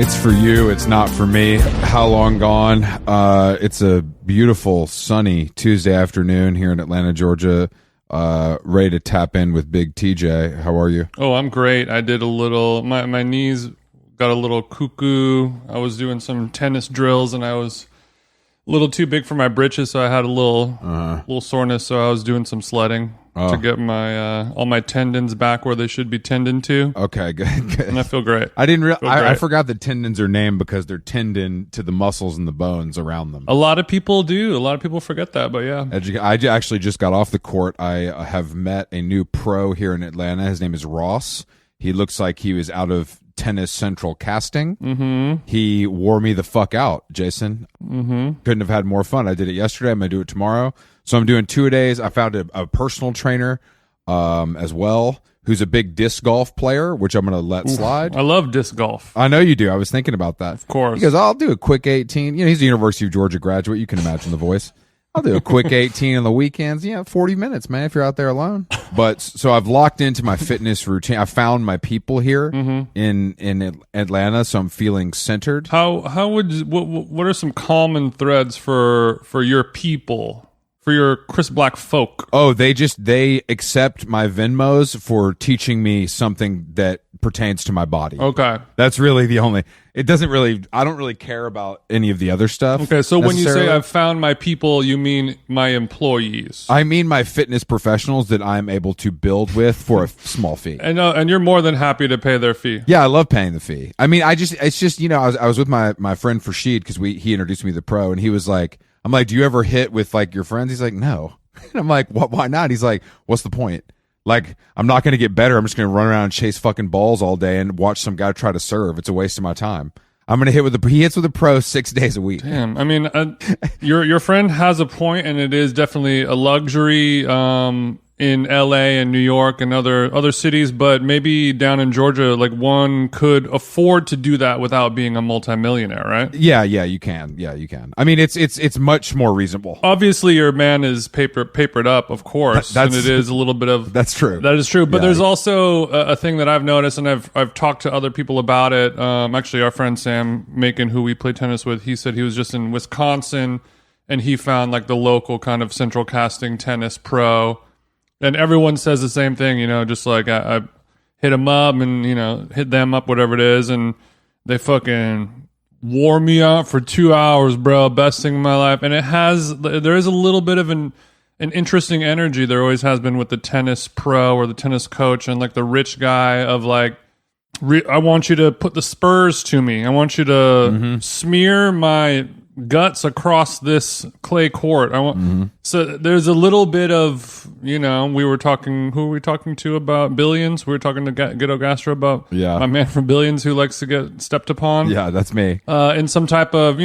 It's for you. It's not for me. How long gone? It's a beautiful, sunny Tuesday afternoon here in Atlanta, Georgia. Ready to tap in with Big TJ. How are you? Oh, I'm great. I did a little. My knees got a little cuckoo. I was doing some tennis drills, and I was a little too big for my britches, so I had a little soreness. So I was doing some sledding to get my all my tendons back where they should be tendon to. Okay, good. And I feel great. I forgot that tendons are named because they're tendon to the muscles and the bones around them. A lot of people do. A lot of people forget that, but yeah. I actually just got off the court. I have met a new pro here in Atlanta. His name is Ross. He looks like he was out of Tennis Central casting. Mm-hmm. He wore me the fuck out, Jason. Mm-hmm. Couldn't have had more fun. I did it yesterday. I'm going to do it tomorrow. So I'm doing 2-a-days. I found a personal trainer as well, who's a big disc golf player, which I'm going to let slide. I love disc golf. I know you do. I was thinking about that. Of course. He goes, I'll do a quick 18. You know, he's a University of Georgia graduate. You can imagine the voice. I'll do a quick 18 on the weekends. 40 minutes, man, if you're out there alone. But so I've locked into my fitness routine. I found my people here in Atlanta, so I'm feeling centered. What are some common threads for your people? For your Chris Black folk? Oh, they accept my Venmos for teaching me something that pertains to my body. Okay. That's really the only. I don't really care about any of the other stuff. Okay, so when you say I've found my people, you mean my employees? I mean my fitness professionals that I'm able to build with for a small fee. And you're more than happy to pay their fee. Yeah, I love paying the fee. I mean, I was with my friend Farshid because he introduced me to the pro, and he was like, I'm like, do you ever hit with like your friends? He's like, no. And I'm like, why not? He's like, what's the point? Like, I'm not going to get better. I'm just going to run around and chase fucking balls all day and watch some guy try to serve. It's a waste of my time. I'm going to he hits with a pro 6 days a week. Damn. I mean, your friend has a point, and it is definitely a luxury in LA and New York and other cities, but maybe down in Georgia, like one could afford to do that without being a multimillionaire, right? Yeah, you can. Yeah, you can. I mean, it's much more reasonable. Obviously, your man is papered up, of course, and it is a little bit of that's true. That is true, but there's also a thing that I've noticed, and I've talked to other people about it. Actually, our friend Sam Macon, who we play tennis with, he said he was just in Wisconsin, and he found like the local kind of central casting tennis pro. And everyone says the same thing, just like I hit them up and, hit them up, whatever it is. And they fucking wore me out for 2 hours, bro. Best thing in my life. And there is a little bit of an interesting energy. There always has been with the tennis pro or the tennis coach and like the rich guy of like, I want you to put the spurs to me. I want you to smear my guts across this clay court. So there's a little bit of, who were we talking to about Billions? We were talking to Ghetto Gastro about my man from Billions who likes to get stepped upon. Yeah, that's me. In some type of,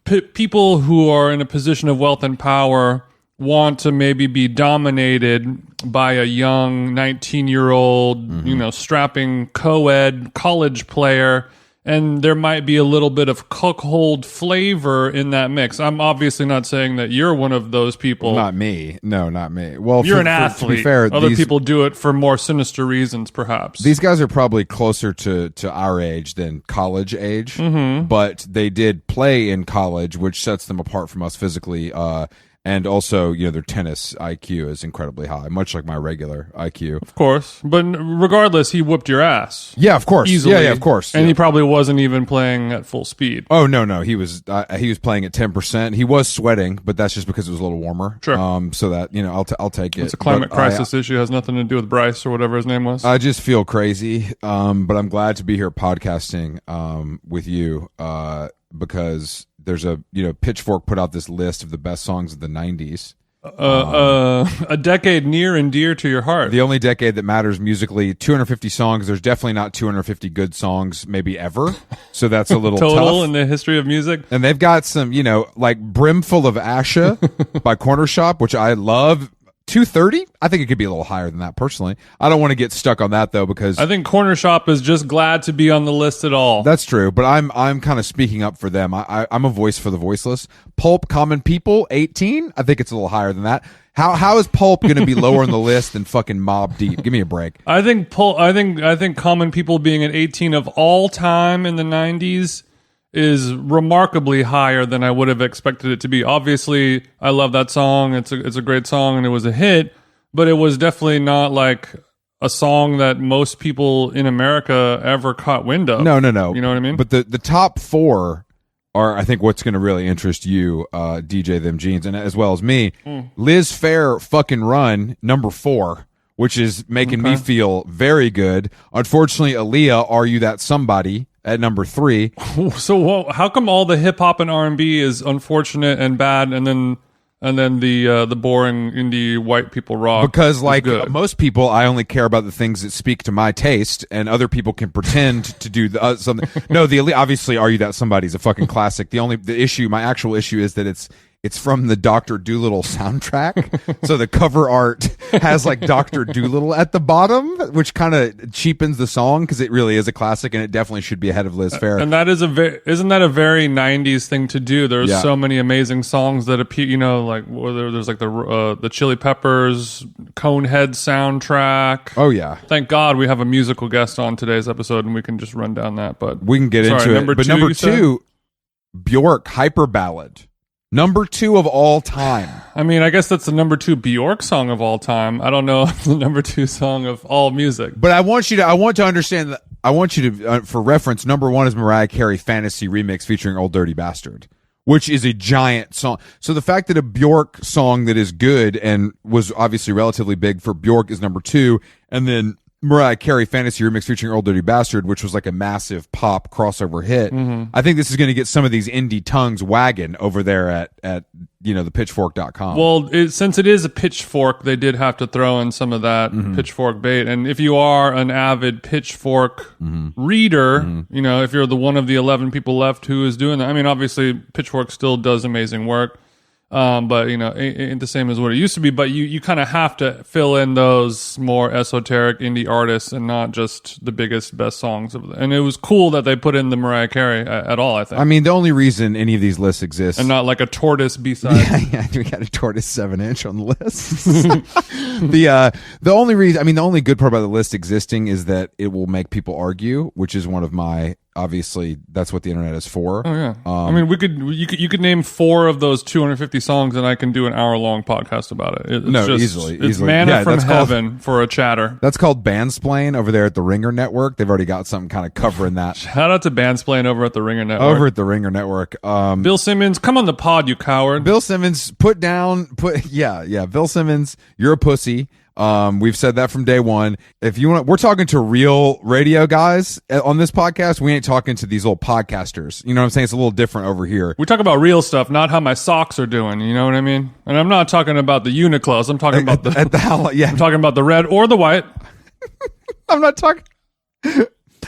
people who are in a position of wealth and power want to maybe be dominated by a young 19-year-old, strapping co-ed college player. And there might be a little bit of cuckold flavor in that mix. I'm obviously not saying that you're one of those people. Not me. No, not me. Well, you're an athlete. To be fair, other people do it for more sinister reasons, perhaps. These guys are probably closer to our age than college age, but they did play in college, which sets them apart from us physically. And also, their tennis IQ is incredibly high, much like my regular IQ. Of course. But regardless, he whooped your ass. Yeah, of course. Easily. Yeah, of course. And he probably wasn't even playing at full speed. Oh, no. He was playing at 10%. He was sweating, but that's just because it was a little warmer. Sure. So that, I'll take it. It's a climate crisis issue. It has nothing to do with Bryce or whatever his name was. I just feel crazy. But I'm glad to be here podcasting with you because there's Pitchfork put out this list of the best songs of the 90s. A decade near and dear to your heart. The only decade that matters musically, 250 songs. There's definitely not 250 good songs, maybe ever. So that's a little total tough. in the history of music. And they've got some, like Brimful of Asha by Corner Shop, which I love. 230? I think it could be a little higher than that, personally. I don't want to get stuck on that, though, because I think Corner Shop is just glad to be on the list at all. that's true, but I'm kind of speaking up for them. I'm a voice for the voiceless. Pulp, Common People, 18? I think it's a little higher than that. How is Pulp going to be lower on the list than fucking Mobb Deep? Give me a break. I think Common People being at 18 of all time in the 90s is remarkably higher than I would have expected it to be. Obviously, I love that song. It's a great song and it was a hit, but it was definitely not like a song that most people in America ever caught wind of. No. You know what I mean? But the top 4 are, I think, what's going to really interest you, DJ Them Jeans, and as well as me. Liz Phair, Fucking Run, number 4, which is making me feel very good. Unfortunately, Aaliyah, Are You That Somebody, at number 3. So how come all the hip hop and R&B is unfortunate and bad, and then the boring indie white people rock? Because like most people, I only care about the things that speak to my taste, and other people can pretend to do something. No, obviously, Are You That Somebody is a fucking classic. My actual issue is that it's from the Dr. Dolittle soundtrack. So the cover art has like Dr. Dolittle at the bottom, which kind of cheapens the song because it really is a classic and it definitely should be ahead of Liz Phair. And that is isn't that a very 90s thing to do? There's so many amazing songs that appear, like there's like the Chili Peppers Conehead soundtrack. Oh yeah. Thank God we have a musical guest on today's episode and we can just run down that, but we can get into it. But number 2, Bjork, Hyper Ballad. Number 2 of all time. I mean, I guess that's the number 2 Bjork song of all time. I don't know if the number 2 song of all music. But I want to understand that. I want you to, for reference, number 1 is Mariah Carey Fantasy Remix featuring Old Dirty Bastard, which is a giant song. So the fact that a Bjork song that is good and was obviously relatively big for Bjork is number 2, and then Mariah Carey Fantasy Remix featuring Old Dirty Bastard, which was like a massive pop crossover hit. I think this is going to get some of these indie tongues wagging over there at the pitchfork.com. Well, since it is a Pitchfork, they did have to throw in some of that Pitchfork bait. And if you are an avid Pitchfork reader, if you're the one of the 11 people left who is doing that, I mean, obviously Pitchfork still does amazing work. But ain't the same as what it used to be. But you kind of have to fill in those more esoteric indie artists and not just the biggest, best songs of them. And it was cool that they put in the Mariah Carey at all, I think. I mean, the only reason any of these lists exist, and not like a Tortoise B-side. Yeah, we got a Tortoise 7-inch on the list. The only reason, I mean, the only good part about the list existing is that it will make people argue, which is one of my. Obviously, that's what the internet is for. Oh yeah. I mean, you could name 4 of those 250 songs, and I can do an hour-long podcast about it. Easily. It's manna from heaven for a chatter. That's called Bandsplain over there at the Ringer Network. They've already got something kind of covering that. Shout out to Bandsplain over at the Ringer Network. Over at the Ringer Network. Bill Simmons, come on the pod, you coward. Bill Simmons, Bill Simmons, you're a pussy. We've said that from day one. If you want, we're talking to real radio guys on this podcast. We ain't talking to these little podcasters. You know what I'm saying? It's a little different over here. We talk about real stuff, not how my socks are doing. You know what I mean? And I'm not talking about the Uniqlos. I'm talking about I'm talking about the red or the white. I'm not talking.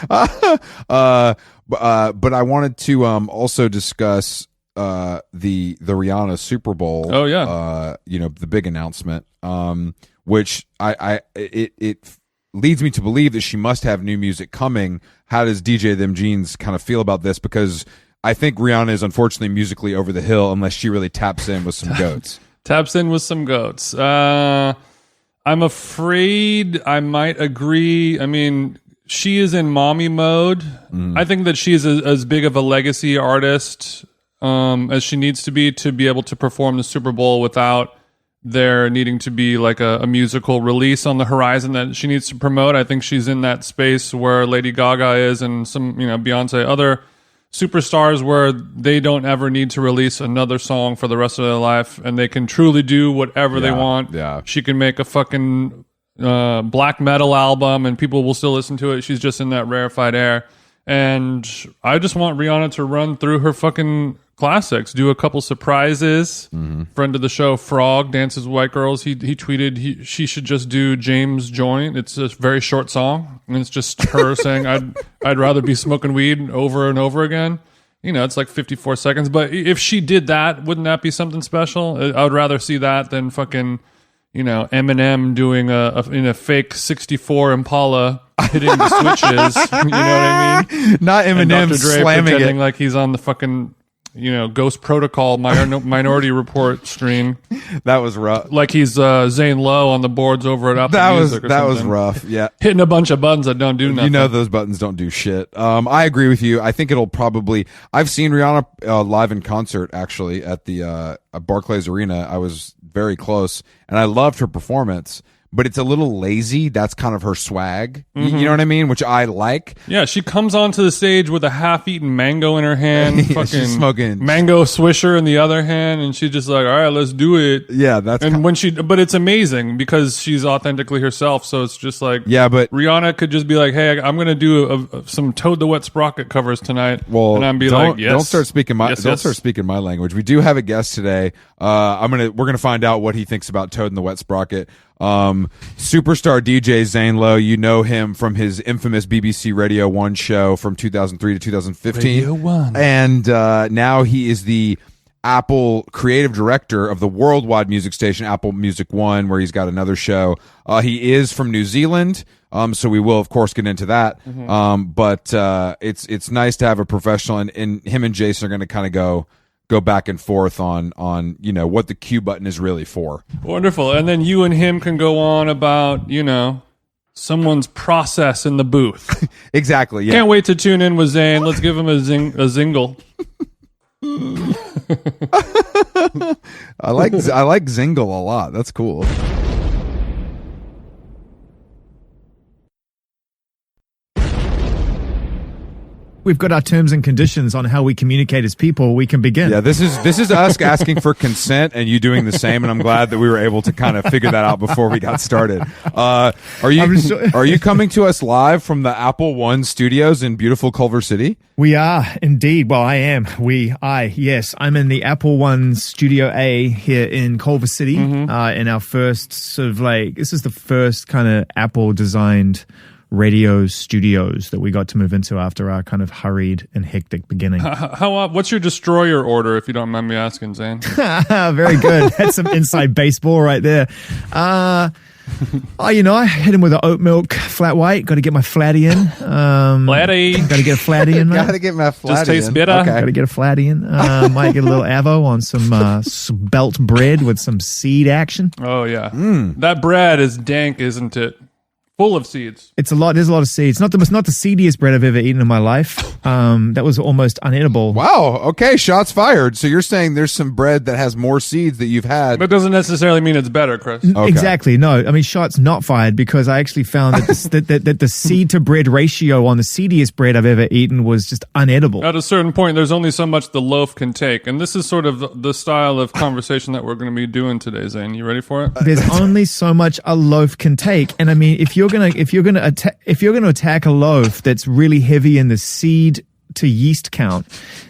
But I wanted to also discuss the Rihanna Super Bowl. Oh yeah. The big announcement. Which it leads me to believe that she must have new music coming. How does DJ Them Jeans kind of feel about this? Because I think Rihanna is unfortunately musically over the hill unless she really taps in with some goats. I'm afraid I might agree. I mean, she is in mommy mode. I think that she is as big of a legacy artist as she needs to be able to perform the Super Bowl without there needing to be like a musical release on the horizon that she needs to promote. I think she's in that space where Lady Gaga is and some, Beyonce, other superstars where they don't ever need to release another song for the rest of their life and they can truly do whatever they want. Yeah. She can make a fucking black metal album and people will still listen to it. She's just in that rarefied air. And I just want Rihanna to run through her fucking classics, do a couple surprises. Friend of the show, Frog, Dances with White Girls, he tweeted she should just do James Joint. It's a very short song, and it's just her saying, I'd rather be smoking weed over and over again. It's like 54 seconds. But if she did that, wouldn't that be something special? I would rather see that than fucking, Eminem doing in a fake 64 Impala hitting the switches. You know what I mean? Not Eminem and Dr. Dre slamming pretending it. like he's on the fucking Ghost Protocol Minority Report stream. That was rough. Like he's Zane Lowe on the boards over at Apple Music or that something. was rough. Yeah. Hitting a bunch of buttons that don't do nothing. Those buttons don't do shit. I agree with you. I think it'll probably. I've seen Rihanna live in concert actually at the Barclays Arena. I was very close, and I loved her performance. But it's a little lazy. That's kind of her swag. You know what I mean? Which I like. Yeah, she comes onto the stage with a half-eaten mango in her hand, Yeah, she's smoking mango swisher in the other hand, and she's just like, "All right, let's do it." Yeah, but it's amazing because she's authentically herself. So it's just like, yeah, but Rihanna could just be like, "Hey, I'm gonna do some Toad the Wet Sprocket covers tonight," well, and I'm like, "Yes." Don't start speaking start speaking my language. We do have a guest today. We're gonna find out what he thinks about Toad and the Wet Sprocket. Superstar DJ Zane Lowe, you know him from his infamous BBC Radio 1 show from 2003 to 2015. Radio 1. And now he is the Apple creative director of the worldwide music station Apple Music One, where he's got another show. He is from New Zealand, so we will of course get into that. But it's nice to have a professional, and him and Jason are going to kind of go back and forth on what the Q button is really for. Wonderful. And then you and him can go on about, someone's process in the booth. Exactly. Yeah. Can't wait to tune in with Zane. Let's give him a zingle. I like Zingle a lot. That's cool. We've got our terms and conditions on how we communicate as people. We can begin. Yeah, this is us asking for consent and you doing the same, and I'm glad that we were able to kind of figure that out before we got started. Are you coming to us live from the Apple One studios in beautiful Culver City? We are indeed. Well, I am. Yes. I'm in the Apple One Studio A here in Culver City. In our first this is the first kind of Apple designed radio studios that we got to move into after our kind of hurried and hectic beginning. What's your destroyer order, if you don't mind me asking, Zane? Very good. That's some inside baseball right there. I hit him with an oat milk flat white. Got to get my flatty in. Flatty. Got to get a flatty in. Got to get my flatty. Just tastes in. better. Okay. Got to get a flatty in. Might get a little avo on some spelt bread with some seed action. Oh yeah, that bread is dank, isn't it? Full of seeds. It's a lot. There's a lot of seeds. Not the seediest bread I've ever eaten in my life. That was almost unedible. Wow. Okay. Shots fired. So you're saying there's some bread that has more seeds that you've had. That doesn't necessarily mean it's better, Chris. Okay. Exactly. No. I mean, shots not fired, because I actually found that the seed to bread ratio on the seediest bread I've ever eaten was just unedible. At a certain point, there's only so much the loaf can take, and this is sort of the style of conversation that we're going to be doing today. Zane, you ready for it? There's only so much a loaf can take, and I mean, if you're gonna attack a loaf that's really heavy in the seed to yeast count,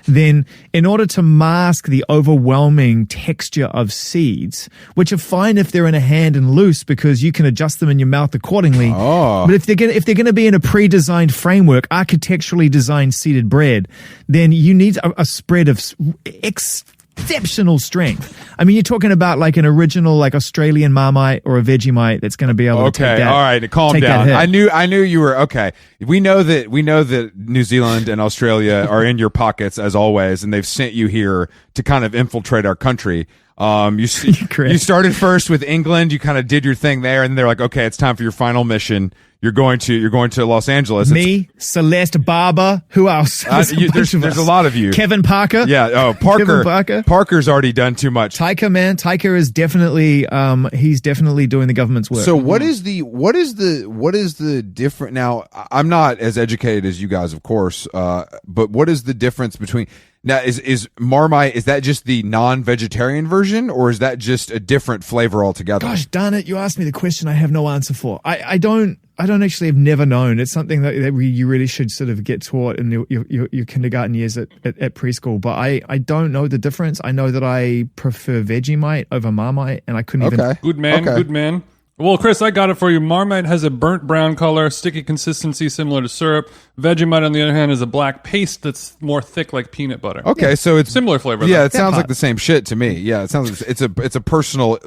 then in order to mask the overwhelming texture of seeds, which are fine if they're in a hand and loose because you can adjust them in your mouth accordingly. Oh. But if they're gonna be in a pre-designed framework, architecturally designed seeded bread, then you need a spread of exceptional strength. I mean, you're talking about like an original, like Australian Marmite or a Vegemite that's going to be able to take that. All right, calm down. I knew you were okay. We know that New Zealand and Australia are in your pockets as always, and they've sent you here to kind of infiltrate our country. You started first with England. You kind of did your thing there, and they're like, okay, it's time for your final mission. You're going to Los Angeles. Me, Celeste Barber. Who else? There's a lot of you. Kevin Parker. Yeah. Oh, Parker. Kevin Parker. Parker's already done too much. Tyker is definitely he's definitely doing the government's work. So what is the different? Now, I'm not as educated as you guys, of course. But what is the difference between? Now, is Marmite, is that just the non-vegetarian version, or is that just a different flavor altogether? Gosh darn it, you asked me the question I have no answer for. I don't actually have never known. It's something that you really should sort of get taught in your kindergarten years at preschool. But I don't know the difference. I know that I prefer Vegemite over Marmite, and I couldn't even... Good man. Well, Chris, I got it for you. Marmite has a burnt brown color, sticky consistency similar to syrup. Vegemite, on the other hand, is a black paste that's more thick like peanut butter. Okay, so it's similar flavor. Yeah, though. it sounds like the same shit to me. Yeah, it sounds it's a personal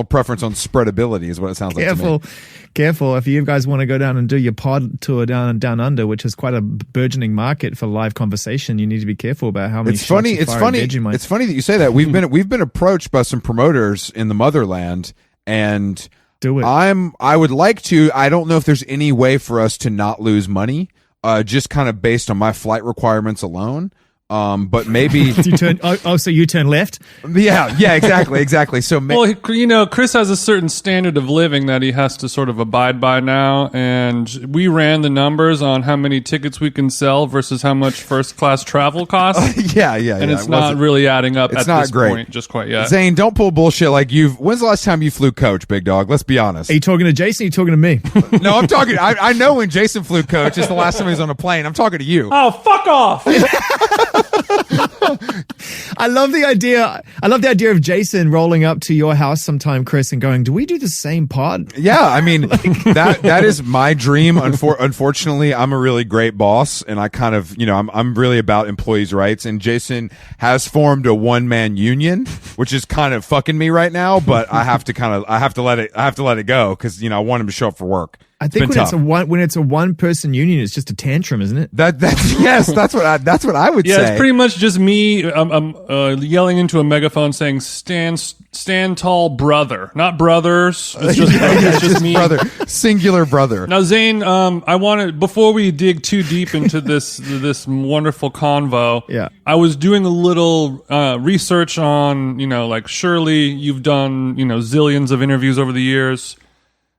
preference on spreadability is what it sounds like to me. Careful. If you guys want to go down and do your pod tour down under, which is quite a burgeoning market for live conversation, you need to be careful about how many. It's funny that you say that. We've been approached by some promoters in the motherland, and do it. I would like to. I don't know if there's any way for us to not lose money, just kind of based on my flight requirements alone. But maybe so you turn left? Yeah, exactly. So, Chris has a certain standard of living that he has to sort of abide by now, and we ran the numbers on how many tickets we can sell versus how much first class travel costs. Yeah, and it's not really adding up. It's at this point just quite yet. Zane, don't pull bullshit like you've. When's the last time you flew coach, big dog? Let's be honest. Are you talking to Jason? Or are you talking to me? No, I'm talking. I know when Jason flew coach. It's the last time he was on a plane. I'm talking to you. Oh, fuck off. I love the idea of Jason rolling up to your house sometime, Chris, and going, "Do we do the same pod?" Yeah, I mean that is my dream. Unfortunately, I'm a really great boss, and I kind of I'm really about employees' rights. And Jason has formed a one-man union, which is kind of fucking me right now. But I have to let it go because I want him to show up for work. I think when it's a one person union, it's just a tantrum, isn't it? Yes, that's what I would say. Yeah, it's pretty much just me yelling into a megaphone saying "Stand tall, brother," not brothers. It's just me, brother, singular brother. Now, Zane, I wanted before we dig too deep into this wonderful convo. Yeah, I was doing a little research on like surely you've done zillions of interviews over the years.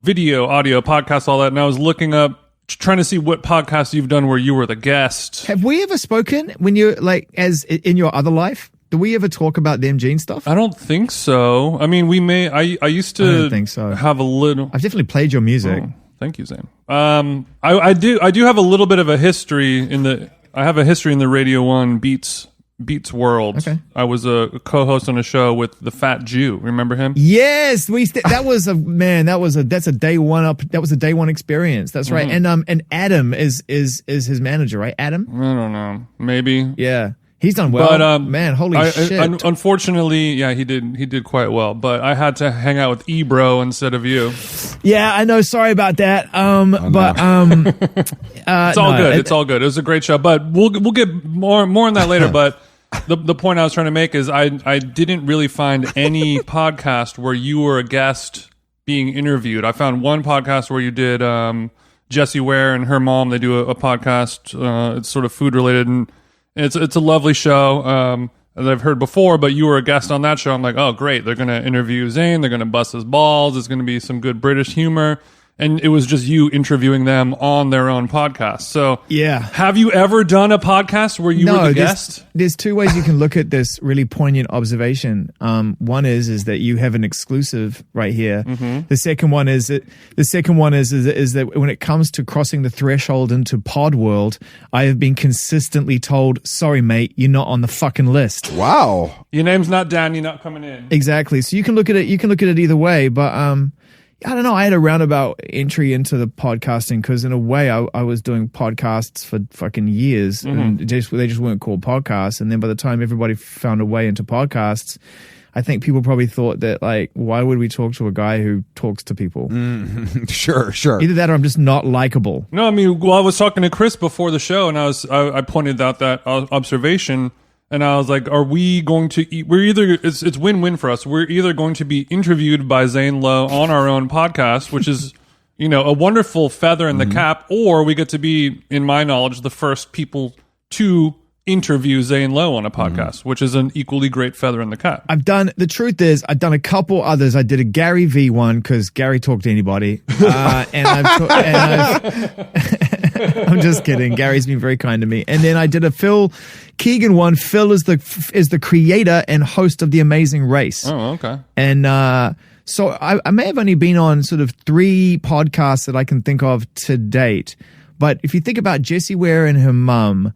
Video, audio, podcasts, all that. And I was looking up, trying to see what podcasts you've done where you were the guest. Have we ever spoken when you're as in your other life? Do we ever talk about them Gene stuff? I don't think so. I mean, we may. I used to. I don't think so. Have a little. I've definitely played your music. Oh, thank you, Zane. I do have a little bit of a history in the Radio 1 Beats world. Okay. I was a co-host on a show with the Fat Jew. Remember him? Yes, that's a day one experience. That's right. And Adam is his manager, right? Adam? I don't know. Maybe. Yeah. He's done well. But man, holy shit. Unfortunately, yeah, he did quite well, but I had to hang out with Ebro instead of you. Yeah, I know, sorry about that. It's all good. It's all good. It was a great show, but we'll get more on that later, but the point I was trying to make is I didn't really find any podcast where you were a guest being interviewed. I found one podcast where you did Jessie Ware and her mom. They do a podcast. It's sort of food related, and it's a lovely show that I've heard before. But you were a guest on that show. I'm like, oh great, they're going to interview Zane. They're going to bust his balls. It's going to be some good British humor. And it was just you interviewing them on their own podcast. So, yeah. Have you ever done a podcast where you were the guest? There's two ways you can look at this really poignant observation. One is that you have an exclusive right here. Mm-hmm. The second one is that when it comes to crossing the threshold into pod world, I have been consistently told, "Sorry, mate, you're not on the fucking list." Wow. Your name's not Dan. You're not coming in. Exactly. So you can look at it. You can look at it either way, but I don't know. I had a roundabout entry into the podcasting because, in a way, I was doing podcasts for fucking years, mm-hmm. and they just weren't called podcasts. And then by the time everybody found a way into podcasts, I think people probably thought that, like, why would we talk to a guy who talks to people? Mm, sure. Either that or I'm just not likable. No, I mean, I was talking to Chris before the show, and I pointed out that observation. And I was like, are we going to eat? It's win-win for us. We're either going to be interviewed by Zane Lowe on our own podcast, which is, a wonderful feather in the cap, or we get to be, in my knowledge, the first people to interview Zane Lowe on a podcast, which is an equally great feather in the cap. The truth is, I've done a couple others. I did a Gary V one because Gary talked to anybody. I'm just kidding. Gary's been very kind to me. And then I did a Phil Keegan one. Phil is the creator and host of The Amazing Race. Oh, okay. And so I may have only been on sort of 3 podcasts that I can think of to date. But if you think about Jessie Ware and her mum,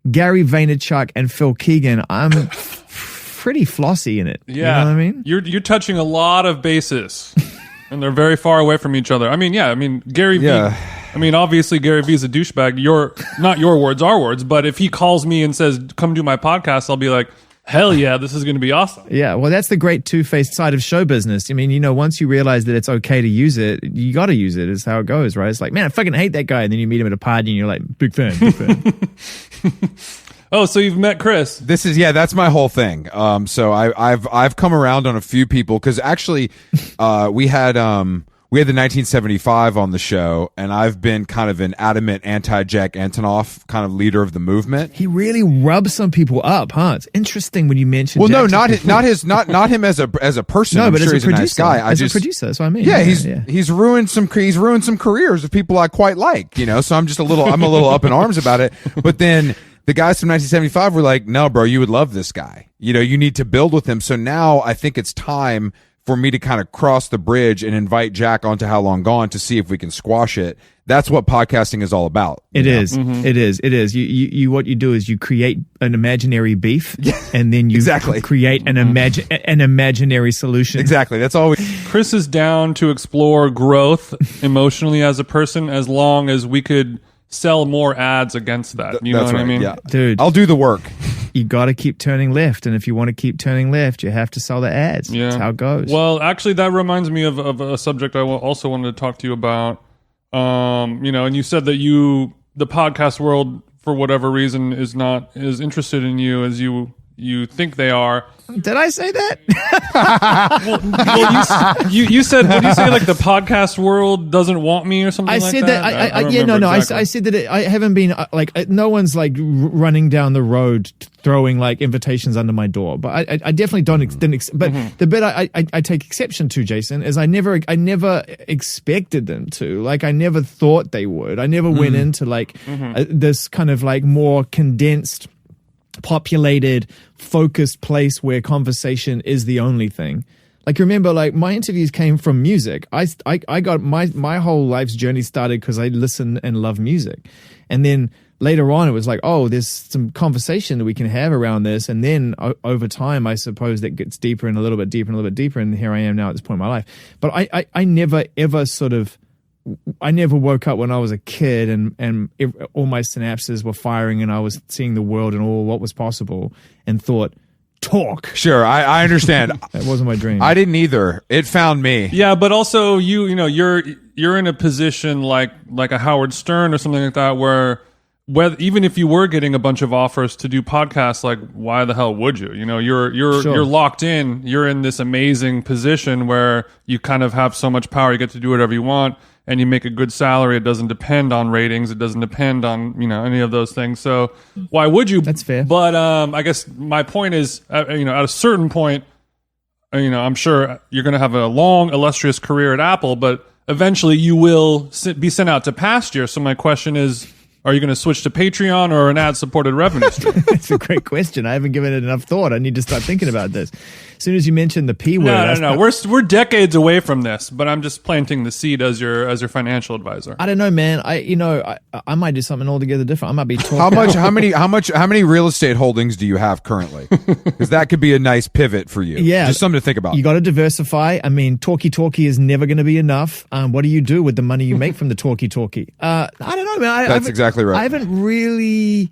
Gary Vaynerchuk and Phil Keegan, I'm pretty flossy in it. Yeah. You know what I mean? You're touching a lot of bases. And they're very far away from each other. I mean, Gary Vee. I mean, obviously, Gary Vee's a douchebag. Not your words, our words. But if he calls me and says, "Come do my podcast," I'll be like, "Hell yeah, this is going to be awesome." Yeah, well, that's the great two-faced side of show business. I mean, once you realize that it's okay to use it, you got to use it. Is how it goes, right? It's like, man, I fucking hate that guy, and then you meet him at a party, and you're like, big fan, big fan. Oh, so you've met Chris. That's my whole thing. So I've come around on a few people because actually, we had the 1975 on the show, and I've been kind of an adamant anti-Jack Antonoff kind of leader of the movement. He really rubs some people up, huh? It's interesting when you mention. Well, Jack not him as a person. No, I'm but sure as he's a producer, a nice guy. as a producer, that's what I mean. Yeah, he's ruined some careers of people I quite like. So I'm a little up in arms about it. But then the guys from 1975 were like, "No, bro, you would love this guy. You need to build with him." So now I think it's time for me to kind of cross the bridge and invite Jack onto How Long Gone to see if we can squash it. That's what podcasting is all about. It is. It is. You what you do is you create an imaginary beef, and then you create an imaginary solution. Exactly. That's all. Chris is down to explore growth emotionally as a person, as long as we could sell more ads against that. You know what I mean? Yeah. Dude, I'll do the work. You got to keep turning left, and if you want to keep turning left, you have to sell the ads. Yeah. That's how it goes. Well, actually, that reminds me of a subject I also wanted to talk to you about. And you said that the podcast world, for whatever reason, is not as interested in you as you think they are. Did I say that? well, you said, what do you say, like the podcast world doesn't want me or something I like said that? I said that I haven't been no one's like running down the road throwing like invitations under my door, but I definitely didn't. But the bit I take exception to, Jason, is I never expected them to. Like I never thought they would. I never went into like this kind of like more condensed, populated, focused place where conversation is the only thing. Like remember, like my interviews came from music. I got my whole life's journey started because I listen and love music, and then later on it was like, oh, there's some conversation that we can have around this, and then over time, I suppose that gets deeper and a little bit deeper and a little bit deeper, and here I am now at this point in my life. But I never ever I never woke up when I was a kid and all my synapses were firing and I was seeing the world and all what was possible and thought, talk. Sure, I understand. That wasn't my dream. I didn't either. It found me. Yeah, but also you're in a position like a Howard Stern or something like that where even if you were getting a bunch of offers to do podcasts, like why the hell would you? You're locked in. You're in this amazing position where you kind of have so much power. You get to do whatever you want. And you make a good salary. It doesn't depend on ratings. It doesn't depend on any of those things. So why would you? That's fair. But I guess my point is, at a certain point, I'm sure you're going to have a long, illustrious career at Apple, but eventually you will be sent out to pasture. So my question is, are you going to switch to Patreon or an ad-supported revenue stream? That's a great question. I haven't given it enough thought. I need to start thinking about this. As soon as you mentioned the P word, no. We're decades away from this, but I'm just planting the seed as your financial advisor. I don't know, man. I might do something altogether different. I might be talking. How many real estate holdings do you have currently? Because that could be a nice pivot for you. Yeah, just something to think about. You got to diversify. I mean, talkie is never going to be enough. What do you do with the money you make from the talkie? I don't know, man. That's exactly right. I haven't really.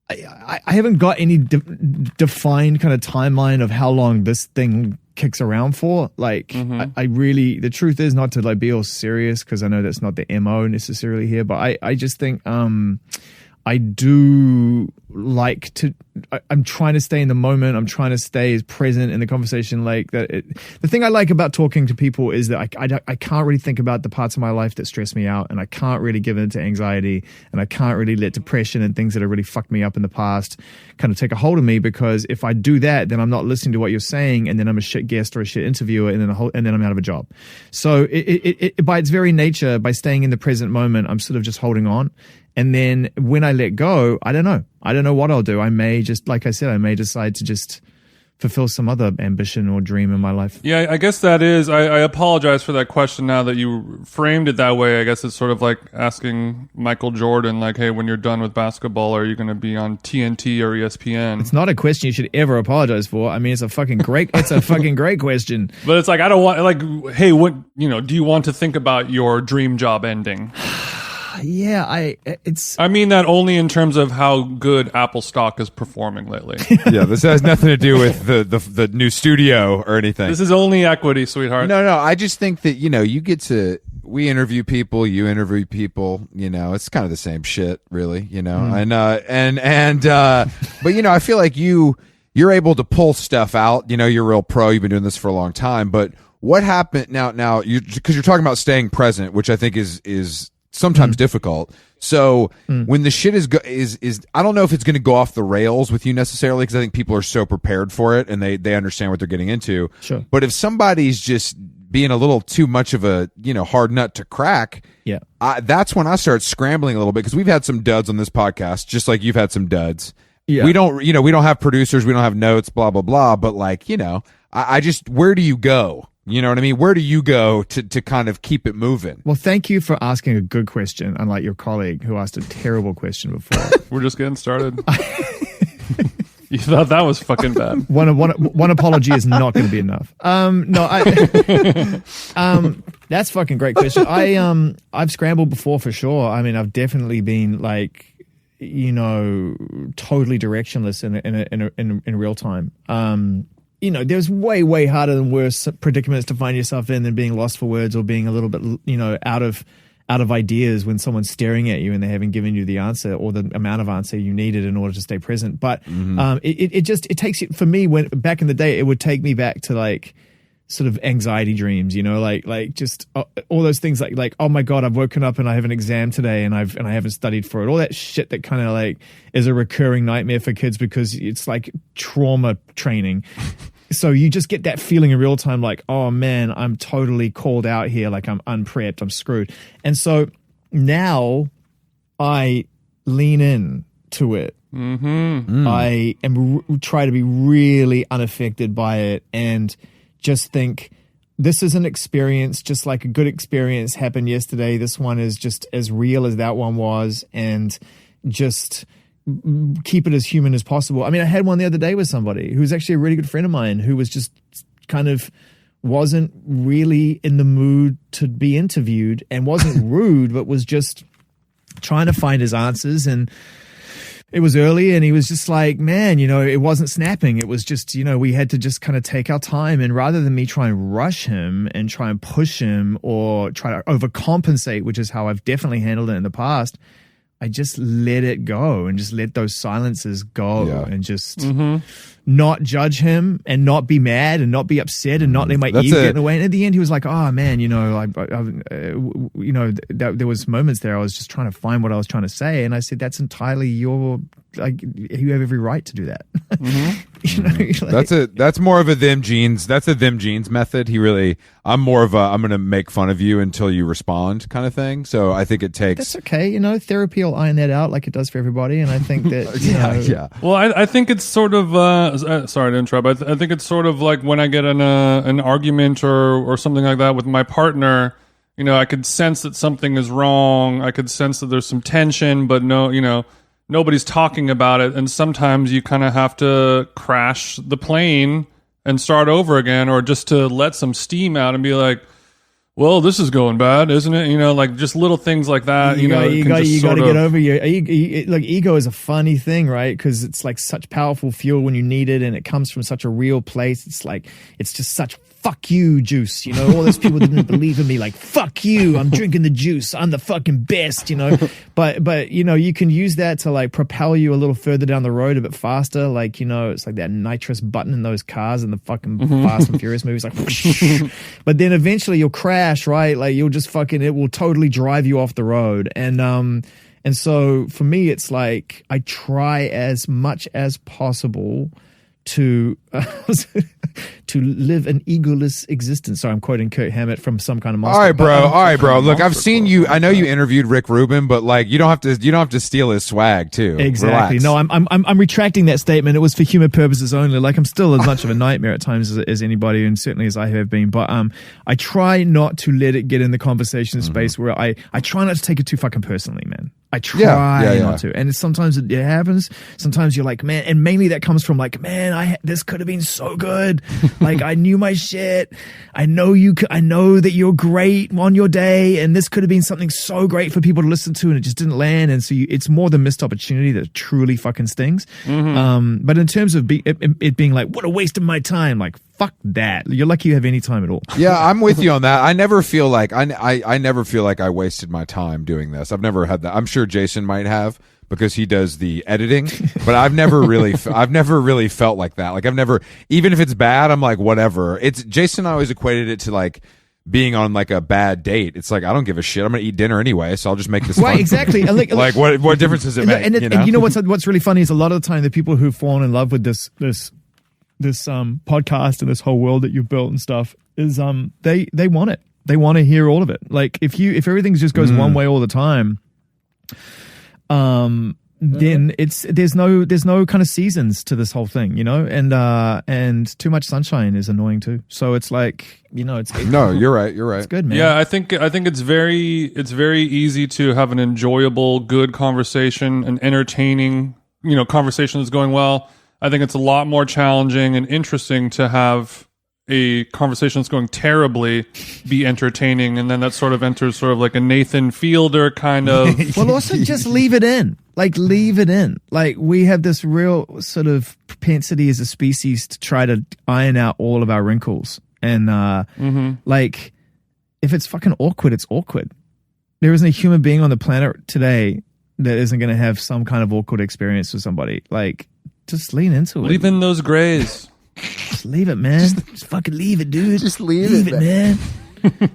I haven't got any defined kind of timeline of how long this thing kicks around for. Like, I really, the truth is not to like be all serious because I know that's not the MO necessarily here, but I just think I do like to. I'm trying to stay in the moment. I'm trying to stay as present in the conversation. Like that. The thing I like about talking to people is that I can't really think about the parts of my life that stress me out, and I can't really give in to anxiety, and I can't really let depression and things that have really fucked me up in the past kind of take a hold of me. Because if I do that, then I'm not listening to what you're saying, and then I'm a shit guest or a shit interviewer, and then I'm out of a job. So it by its very nature, by staying in the present moment, I'm sort of just holding on. And then when I let go, I don't know. I don't know what I'll do. I may just, like I said, I may decide to just fulfill some other ambition or dream in my life. Yeah, I guess that is. I apologize for that question now that you framed it that way. I guess it's sort of like asking Michael Jordan, like, hey, when you're done with basketball, are you going to be on TNT or ESPN? It's not a question you should ever apologize for. I mean, it's a fucking great question. But it's like, I don't want, like, hey, what, do you want to think about your dream job ending? Yeah, I mean that only in terms of how good Apple stock is performing lately. Yeah, this has nothing to do with the new studio or anything. This is only equity, sweetheart. No, I just think that, you get to, we interview people, you interview people, it's kind of the same shit, really, but I feel like you're able to pull stuff out, you're a real pro, you've been doing this for a long time, but what happened now, because you're talking about staying present, which I think is sometimes difficult. So when the shit is I don't know if it's going to go off the rails with you necessarily, because I think people are so prepared for it and they understand what they're getting into. Sure. But if somebody's just being a little too much of a hard nut to crack, yeah, that's when I start scrambling a little bit, because we've had some duds on this podcast, just like you've had some duds. Yeah. We don't have producers, we don't have notes, blah blah blah. But I just, where do you go? You know what I mean? Where do you go to kind of keep it moving? Well, thank you for asking a good question, unlike your colleague who asked a terrible question before. We're just getting started. You thought that was fucking bad. One apology is not going to be enough. That's fucking great question. I've scrambled before for sure. I mean, I've definitely been totally directionless in real time. There's way harder than worse predicaments to find yourself in than being lost for words or being a little bit, out of ideas when someone's staring at you and they haven't given you the answer or the amount of answer you needed in order to stay present. But it takes you, for me, when back in the day, it would take me back to sort of anxiety dreams, just all those things like, oh my God, I've woken up and I have an exam today and I haven't studied for it. All that shit that kind of is a recurring nightmare for kids because it's like trauma training. So you just get that feeling in real time, like, oh man, I'm totally called out here. Like I'm unprepped, I'm screwed. And so now I lean in to it. Mm-hmm. I try to be really unaffected by it and just think this is an experience, just like a good experience happened yesterday. This one is just as real as that one was, and just keep it as human as possible. I mean, I had one the other day with somebody who's actually a really good friend of mine who was just kind of wasn't really in the mood to be interviewed and wasn't rude, but was just trying to find his answers. And it was early and he was just like, man, it wasn't snapping. It was just, we had to just kind of take our time. And rather than me try and rush him and try and push him or try to overcompensate, which is how I've definitely handled it in the past, I just let it go and just let those silences go and just not judge him and not be mad and not be upset and not let my ego get in the way. And at the end, he was like, oh man, there was moments there I was just trying to find what I was trying to say. And I said, that's entirely you have every right to do that. That's more of a them jeans. That's a them jeans method. I'm more of a, I'm going to make fun of you until you respond kind of thing. So I think it takes. That's okay. Therapy will iron that out like it does for everybody. And I think that, yeah. Well, I think it's sort of, sorry to interrupt. I think it's sort of like when I get in an argument or something like that with my partner, I could sense that something is wrong. I could sense that there's some tension, but nobody's talking about it. And sometimes you kind of have to crash the plane and start over again, or just to let some steam out and be like, well, this is going bad, isn't it? Just little things like that. You got to get over your ego is a funny thing, right? Because it's like such powerful fuel when you need it, and it comes from such a real place. It's like it's just such fuck you juice, all those people didn't believe in me, like fuck you, I'm drinking the juice, I'm the fucking best, but you can use that to propel you a little further down the road a bit faster, it's like that nitrous button in those cars in the fucking Fast and Furious movies, but then eventually you'll crash, right? You'll just it will totally drive you off the road. And so for me, it's like I try as much as possible to to live an egoless existence. So I'm quoting Kurt Hammett from some kind of monster. All right, bro. Look, I've seen you. I know you interviewed Rick Rubin, but like you don't have to steal his swag too. Exactly. Relax. No, I'm retracting that statement. It was for humor purposes only. Like I'm still as much of a nightmare at times as anybody, and certainly as I have been. But I try not to let it get in the conversation space where I try not to take it too fucking personally, man. I try not to, and sometimes it happens. Sometimes you're like, man, and mainly that comes from like, man, this could have been so good. Like I knew my shit. I know I know that you're great on your day, and this could have been something so great for people to listen to, and it just didn't land. And so it's more the missed opportunity that truly fucking stings. But in terms of it being like, what a waste of my time, like. Fuck that. You're lucky you have any time at all. Yeah, I'm with you on that. I never feel like I never feel like I wasted my time doing this. I've never had that. I'm sure Jason might have because he does the editing, but I've never really felt like that. Like I've never, even if it's bad, I'm like whatever. It's Jason. I always equated it to like being on like a bad date. It's like I don't give a shit. I'm gonna eat dinner anyway, so I'll just make this right. fun. Exactly. Like what difference does it make? And you know what's really funny is a lot of the time the people who've fallen in love with this podcast and this whole world that you've built and stuff is they want it. They want to hear all of it. Like if everything just goes one way all the time, then there's no kind of seasons to this whole thing, you know, and too much sunshine is annoying too. So it's like, you know, no, you're right. It's good, man. Yeah, I think it's very easy to have an enjoyable, good conversation, an entertaining, you know, conversation that's going well. I think it's a lot more challenging and interesting to have a conversation that's going terribly be entertaining, and then that sort of enters sort of like a Nathan Fielder kind of. Well, also just leave it in. Like, leave it in. Like, we have this real sort of propensity as a species to try to iron out all of our wrinkles. And, like, if it's fucking awkward, it's awkward. There isn't a human being on the planet today that isn't going to have some kind of awkward experience with somebody. Like, just lean into it. Leave in those grays. Just leave it, man. Just fucking leave it, dude. Just leave it, man.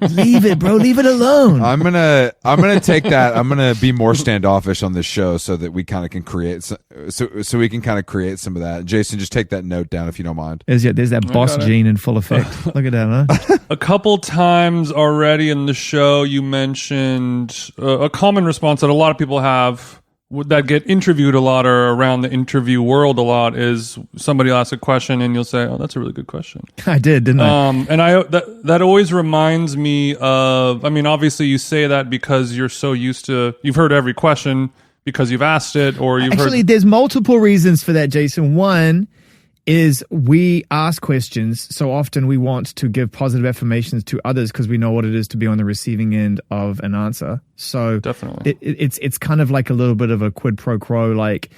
Leave it, bro. Leave it alone. I'm gonna take that. I'm gonna be more standoffish on this show so that we kind of can create so we can kind of create some of that. Jason, just take that note down if you don't mind. There's that boss gene in full effect. Look at that, huh? A couple times already in the show, you mentioned a common response that a lot of people have that get interviewed a lot or around the interview world a lot is somebody will ask a question and you'll say, "Oh, that's a really good question." I did, didn't I? And that always reminds me of. I mean, obviously, you say that because you're so used to you've heard every question because you've asked it, or you've actually. There's multiple reasons for that, Jason. One is we ask questions so often we want to give positive affirmations to others because we know what it is to be on the receiving end of an answer. So definitely, it's kind of like a little bit of a quid pro quo. Like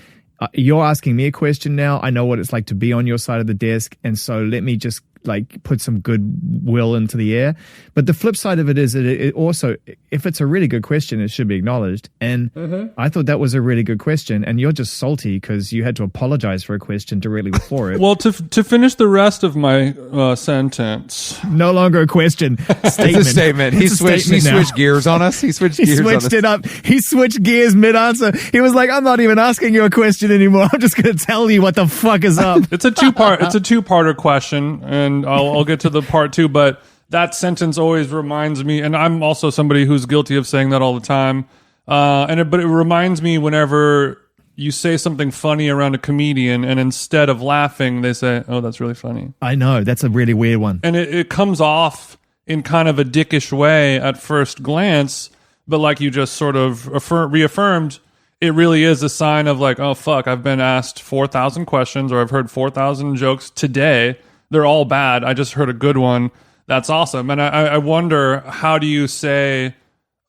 you're asking me a question now. I know what it's like to be on your side of the desk, and so let me just like put some goodwill into the air. But the flip side of it is that it also, if it's a really good question, it should be acknowledged. And I thought that was a really good question, and you're just salty because you had to apologize for a question directly before it. Well, to finish the rest of my sentence, no longer a question. Statement. It's a statement. He switched gears on us. He switched it up. He switched gears mid-answer. He was like, "I'm not even asking you a question anymore. I'm just going to tell you what the fuck is up." It's a two-parter question, and I'll get to the part two, but that sentence always reminds me, and I'm also somebody who's guilty of saying that all the time. But it reminds me whenever you say something funny around a comedian, and instead of laughing, they say, "Oh, that's really funny." I know, that's a really weird one. And it comes off in kind of a dickish way at first glance, but like you just sort of reaffirmed, it really is a sign of like, oh fuck, I've been asked 4,000 questions, or I've heard 4,000 jokes today. They're all bad. I just heard a good one. That's awesome. And I wonder, how do you say,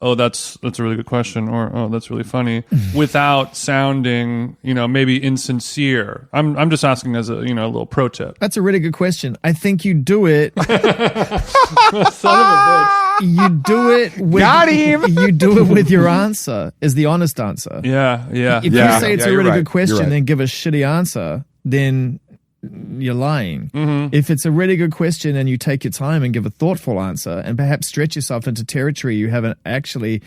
"Oh, that's a really good question," or "Oh, that's really funny," without sounding, maybe insincere? I'm just asking as a little pro tip. That's a really good question. I think you do it. Son of a bitch. You do it with, got him. You do it with your answer is the honest answer. Yeah. If you say it's a really good question and give a shitty answer, then you're lying. If it's a really good question and you take your time and give a thoughtful answer and perhaps stretch yourself into territory you haven't actually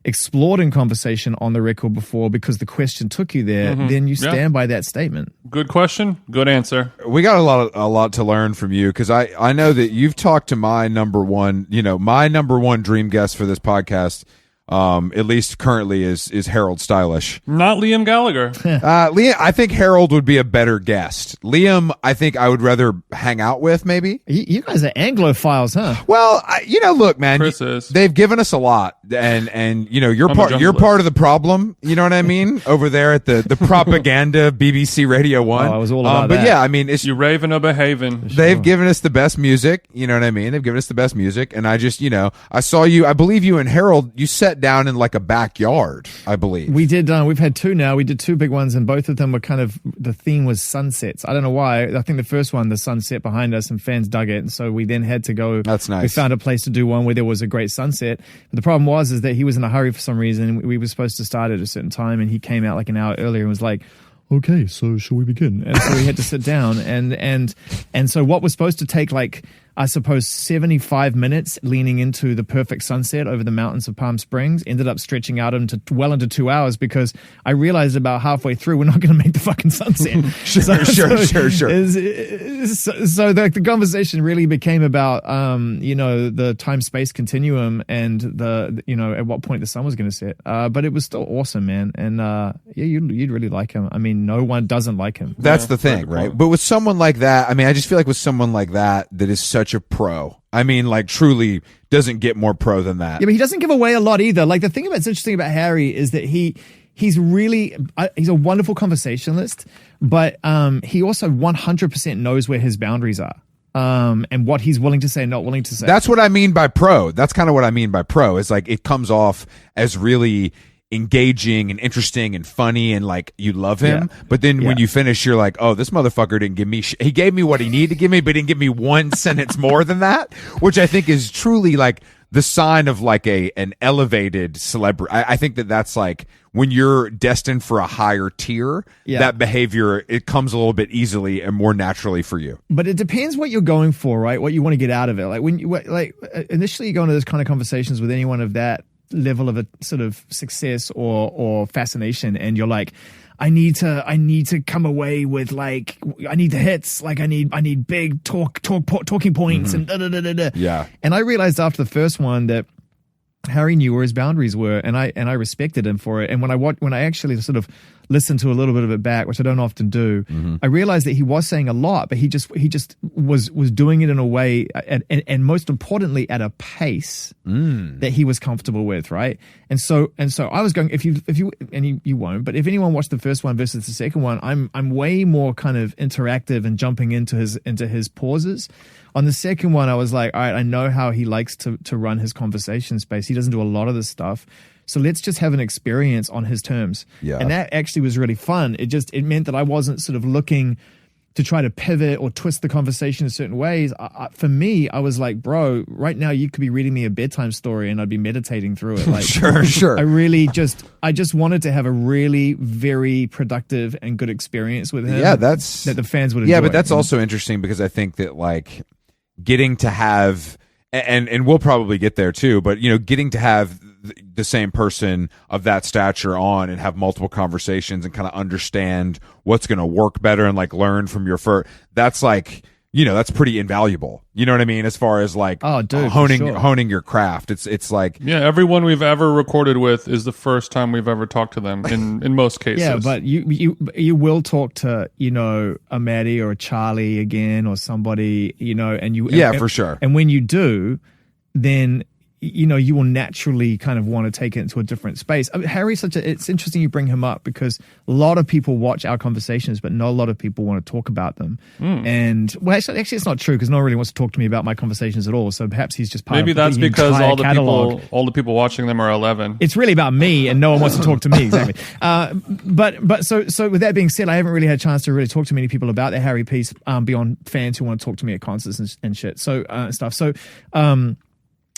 explored in conversation on the record before because the question took you there, then you stand by that statement. Good question. Good answer. We got a lot to learn from you, because I know that you've talked to my number one dream guest for this podcast. At least currently is Harold Stylish. Not Liam Gallagher. Liam, I think Harold would be a better guest. Liam, I think I would rather hang out with, maybe. You guys are Anglophiles, huh? Well, look, man, Chris is. They've given us a lot, and you're part of the problem. You know what I mean? Over there at the propaganda BBC Radio 1. Oh, I was all about that. But yeah, I mean, it's you raving or behaving. They've given us the best music. You know what I mean? They've given us the best music, and I just, I saw you. I believe you and Harold. You sat down in like a backyard, I believe. We did. We've had two now. We did two big ones, and both of them were kind of, the theme was sunsets. I don't know why. I think the first one, the sunset behind us, and fans dug it, and so we then had to go. That's nice. We found a place to do one where there was a great sunset. But the problem was is that he was in a hurry for some reason. We were supposed to start at a certain time, and he came out like an hour earlier and was like, "Okay, so shall we begin?" And so we had to sit down, and so what was supposed to take like, I suppose, 75 minutes leaning into the perfect sunset over the mountains of Palm Springs ended up stretching out into 2 hours, because I realized about halfway through we're not going to make the fucking sunset. Sure. So the conversation really became about the time-space continuum and the at what point the sun was going to set. But it was still awesome, man. And you'd really like him. I mean, no one doesn't like him. That's the thing, right? But with someone like that, I mean, I just feel like with someone like that is such a pro. I mean, like, truly doesn't get more pro than that. Yeah, but he doesn't give away a lot either. Like, the thing that's interesting about Harry is that he's really he's a wonderful conversationalist, but he also 100% knows where his boundaries are. And what he's willing to say and not willing to say. That's what I mean by pro. That's kind of what I mean by pro. Is like, it comes off as really engaging and interesting and funny, and like, you love him, but then when you finish, you're like, oh, this motherfucker didn't give me he gave me what he needed to give me, but didn't give me one sentence more than that, which I think is truly like the sign of like an elevated celebrity. I think that's like, when you're destined for a higher tier, that behavior, it comes a little bit easily and more naturally for you. But it depends what you're going for, right? What you want to get out of it. Like, when you initially you go into those kind of conversations with anyone of that level of a sort of success or fascination, and you're like, I need to come away with, like, I need the hits, like I need big talking points and Yeah. And I realized after the first one that Harry knew where his boundaries were, and I respected him for it. And when I actually sort of listened to a little bit of it back, which I don't often do, I realized that he was saying a lot, but he just was doing it in a way, and most importantly, at a pace that he was comfortable with, right? And so I was going, if you and you won't, but if anyone watched the first one versus the second one, I'm way more kind of interactive and jumping into his pauses. On the second one, I was like, all right, I know how he likes to run his conversation space. He doesn't do a lot of this stuff. So let's just have an experience on his terms. Yeah. And that actually was really fun. It meant that I wasn't sort of looking to try to pivot or twist the conversation in certain ways. For me, I was like, bro, right now you could be reading me a bedtime story and I'd be meditating through it. Like, Sure. I just wanted to have a really very productive and good experience with him. Yeah, that the fans would enjoy. Yeah, but that's also interesting, because I think that, like, getting to have, and we'll probably get there too, but getting to have the same person of that stature on and have multiple conversations and kind of understand what's going to work better and like learn from that's like, that's pretty invaluable. You know what I mean? As far as like, honing your craft. It's like, yeah, everyone we've ever recorded with is the first time we've ever talked to them in most cases. Yeah, but you will talk to, a Maddie or a Charlie again or somebody, and for sure. And when you do, then you will naturally kind of want to take it into a different space. I mean, Harry's it's interesting you bring him up, because a lot of people watch our conversations, but not a lot of people want to talk about them. And, well, actually it's not true, because no one really wants to talk to me about my conversations at all. So perhaps he's just part Maybe of that's the because catalog. all the people watching them are 11. It's really about me, and no one wants to talk to me. Exactly. But so with that being said, I haven't really had a chance to really talk to many people about the Harry piece, beyond fans who want to talk to me at concerts and shit. So, stuff. So,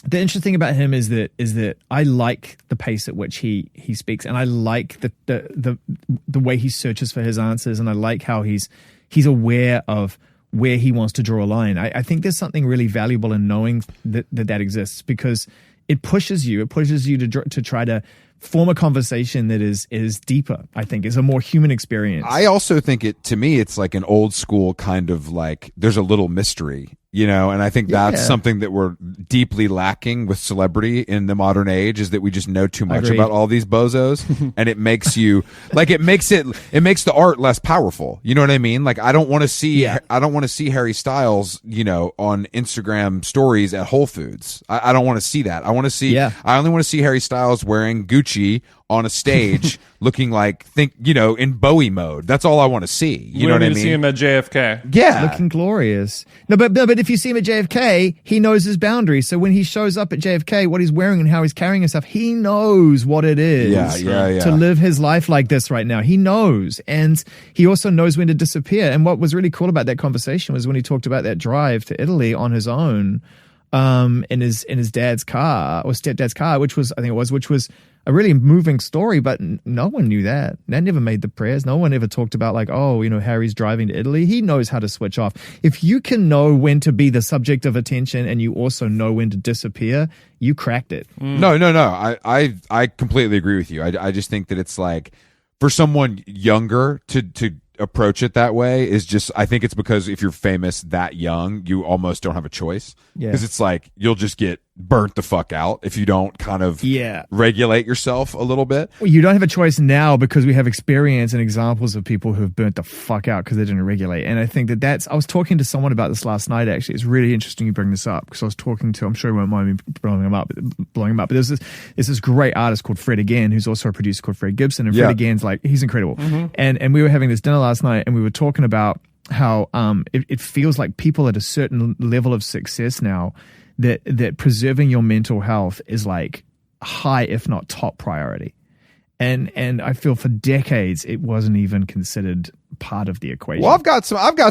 the interesting thing about him is that I like the pace at which he speaks, and I like the way he searches for his answers, and I like how he's aware of where he wants to draw a line. I think there's something really valuable in knowing that exists, because it pushes you to try to form a conversation that is deeper, I think, is a more human experience. I also think to me, it's like an old school kind of like, there's a little mystery, you know, and I think that's something that we're deeply lacking with celebrity in the modern age, is that we just know too much about all these bozos, and it makes you like, it makes the art less powerful. You know what I mean? Like, I don't want to see Harry Styles, you know, on Instagram stories at Whole Foods. I don't want to see that. I only want to see Harry Styles wearing Gucci on a stage looking like, in Bowie mode. That's all I want to see. You know what I mean? See him at JFK. Yeah. Looking glorious. No, but if you see him at JFK, he knows his boundaries. So when he shows up at JFK, what he's wearing and how he's carrying himself, he knows what it is to live his life like this right now. He knows. And he also knows when to disappear. And what was really cool about that conversation was when he talked about that drive to Italy on his own, in his dad's car, or stepdad's car, which was a really moving story, but no one knew that. That never made the prayers. No one ever talked about like, oh, you know, Harry's driving to Italy. He knows how to switch off. If you can know when to be the subject of attention and you also know when to disappear, you cracked it. No. I completely agree with you. I just think that it's like, for someone younger to approach it that way is just, I think it's because if you're famous that young, you almost don't have a choice. Because it's like, you'll just get burnt the fuck out if you don't kind of regulate yourself a little bit. Well, you don't have a choice now because we have experience and examples of people who have burnt the fuck out because they didn't regulate. And I think I was talking to someone about this last night, actually. It's really interesting you bring this up, because I was talking to, I'm sure you won't mind me blowing him up, but there's this great artist called Fred Again, who's also a producer called Fred Gibson. And Fred Again's like, he's incredible. And we were having this dinner last night and we were talking about how it feels like people at a certain level of success now, that preserving your mental health is like high, if not top priority. And I feel for decades it wasn't even considered part of the equation. Well, I've got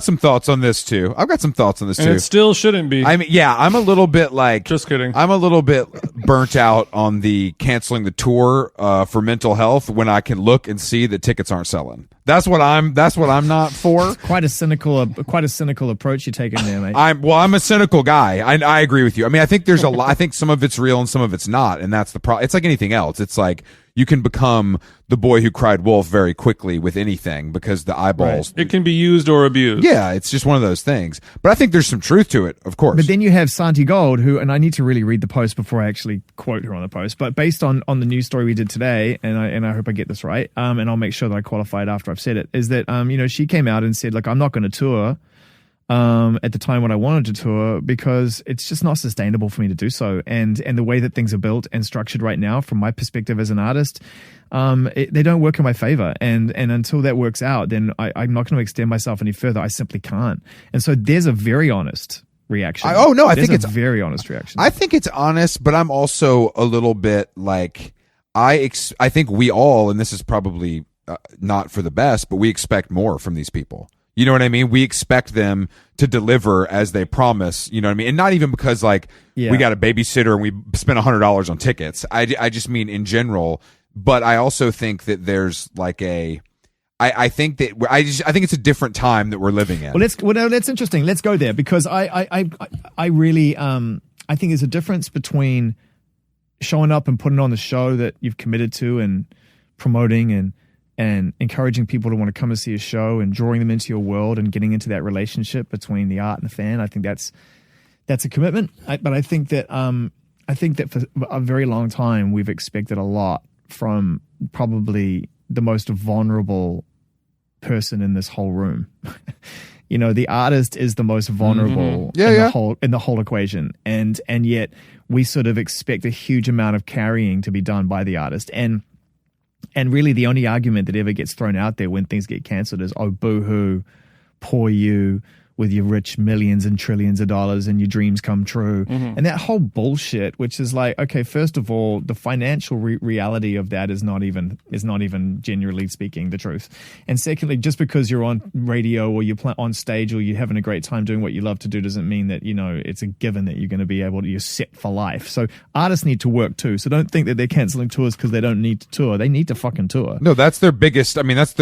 some thoughts on this too. And it still shouldn't be. I mean, yeah, I'm a little bit like, just kidding. I'm a little bit burnt out on the canceling the tour for mental health when I can look and see that tickets aren't selling. That's what I'm not for. It's quite a cynical approach you're taking there, mate. I'm a cynical guy. I agree with you. I mean, I think there's a lot. I think some of it's real and some of it's not, and that's the problem. It's like anything else. It's like you can become the boy who cried wolf very quickly with anything because the eyeballs. Right. It can be used or abused. Yeah, it's just one of those things. But I think there's some truth to it, of course. But then you have Santi Gold, who, and I need to really read the post before I actually quote her on the post, but based on the news story we did today, and I hope I get this right, and I'll make sure that I qualify it after I've said it, is that, she came out and said, like, I'm not going to tour at the time when I wanted to tour because it's just not sustainable for me to do so. And the way that things are built and structured right now, from my perspective as an artist, they don't work in my favor. And until that works out, then I'm not going to extend myself any further. I simply can't. And so there's a very honest reaction. I think it's a very honest reaction. I think it's honest, but I'm also a little bit like, I think we all, and this is probably not for the best, but we expect more from these people. You know what I mean? We expect them to deliver as they promise, you know what I mean? And not even because like we got a babysitter and we spent $100 on tickets. I just mean in general, but I also think that there's like I think it's a different time that we're living in. Well, that's interesting. Let's go there, because I really I think there's a difference between showing up and putting on the show that you've committed to and promoting and encouraging people to want to come and see a show and drawing them into your world and getting into that relationship between the art and the fan. I think that's a commitment. But I think that for a very long time we've expected a lot from probably the most vulnerable person in this whole room. The artist is the most vulnerable in the whole equation, and yet we sort of expect a huge amount of carrying to be done by the artist. And really the only argument that ever gets thrown out there when things get cancelled is, oh, boo-hoo, poor you, with your rich millions and trillions of dollars and your dreams come true. And that whole bullshit, which is like, okay, first of all, the financial reality of that is not even generally speaking the truth. And secondly, just because you're on radio or you're on stage or you're having a great time doing what you love to do doesn't mean that, it's a given that you're going to be able to, you're set for life. So artists need to work too. So don't think that they're canceling tours because they don't need to tour. They need to fucking tour. No, that's their biggest, that's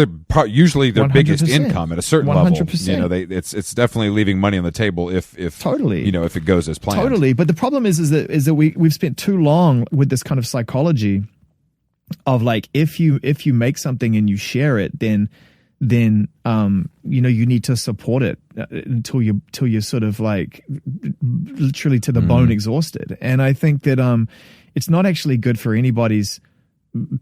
usually their 100%. Biggest income at a certain 100%. level. It's definitely leaving money on the table if Totally. if it goes as planned. Totally. But the problem is that we've spent too long with this kind of psychology of like, if you make something and you share it, then you need to support it until you're sort of like literally to the bone exhausted. And I think that it's not actually good for anybody's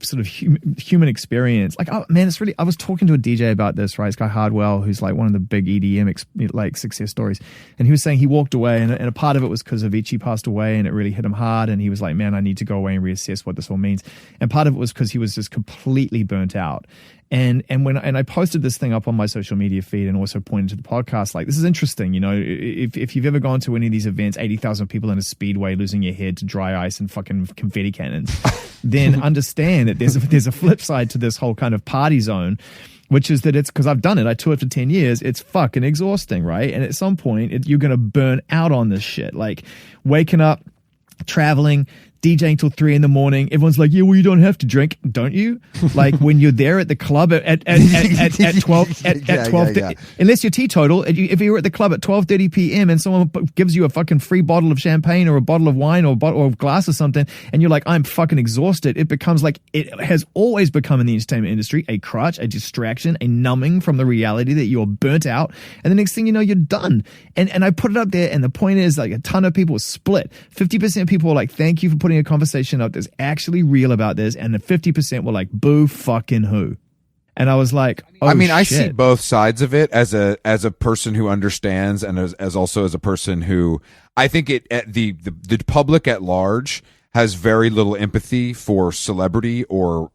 sort of human experience. Like, oh man, it's really, I was talking to a DJ about this, right? This guy Hardwell, who's like one of the big EDM success stories. And he was saying he walked away and a part of it was because Avicii passed away and it really hit him hard. And he was like, man, I need to go away and reassess what this all means. And part of it was because he was just completely burnt out. And I posted this thing up on my social media feed and also pointed to the podcast, like, this is interesting. If you've ever gone to any of these events, 80,000 people in a speedway losing your head to dry ice and fucking confetti cannons, then understand that there's a flip side to this whole kind of party zone, which is that it's, because I've done it, I toured for 10 years, it's fucking exhausting, right? And at some point, you're going to burn out on this shit. Like, waking up, traveling, DJing till 3 a.m. Everyone's like, yeah, well, you don't have to drink, don't you? Like, when you're there at the club at 12, unless you're teetotal, if you're at the club at 12:30 p.m. and someone gives you a fucking free bottle of champagne or a bottle of wine or a glass or something, and you're like, I'm fucking exhausted, it becomes like, it has always become in the entertainment industry a crutch, a distraction, a numbing from the reality that you're burnt out, and the next thing you know, you're done. And I put it up there, and the point is, like, a ton of people split. 50% people were like, thank you for putting a conversation up that's actually real about this, and the 50% were like, boo fucking who. And I was like, oh, I mean, I see both sides of it as a person who understands, and as also as a person who, I think the public at large has very little empathy for celebrity or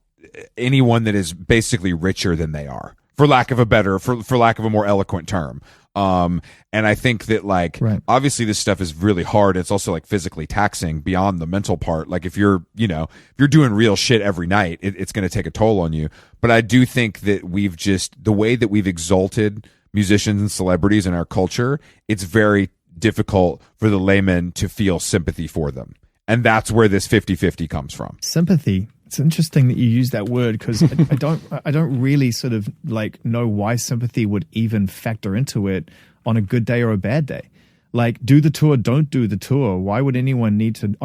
anyone that is basically richer than they are, for lack of a more eloquent term. And I think that, like, right, obviously this stuff is really hard. It's also like physically taxing beyond the mental part. Like, if you're doing real shit every night, it's going to take a toll on you. But I do think that the way that we've exalted musicians and celebrities in our culture, it's very difficult for the layman to feel sympathy for them. And that's where this 50-50 comes from. Sympathy. It's interesting that you use that word, because I don't really sort of like know why sympathy would even factor into it on a good day or a bad day. Like, do the tour, don't do the tour. Why would anyone need to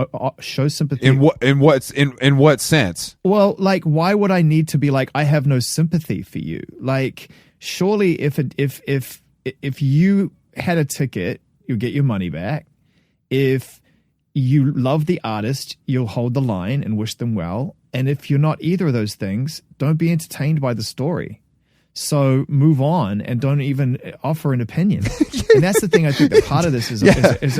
show sympathy? In what sense? Well, like, why would I need to be like, I have no sympathy for you? Like, surely if you had a ticket, you get your money back. If you love the artist, you'll hold the line and wish them well. And if you're not either of those things, don't be entertained by the story. So move on and don't even offer an opinion. And that's the thing. I think that part of this is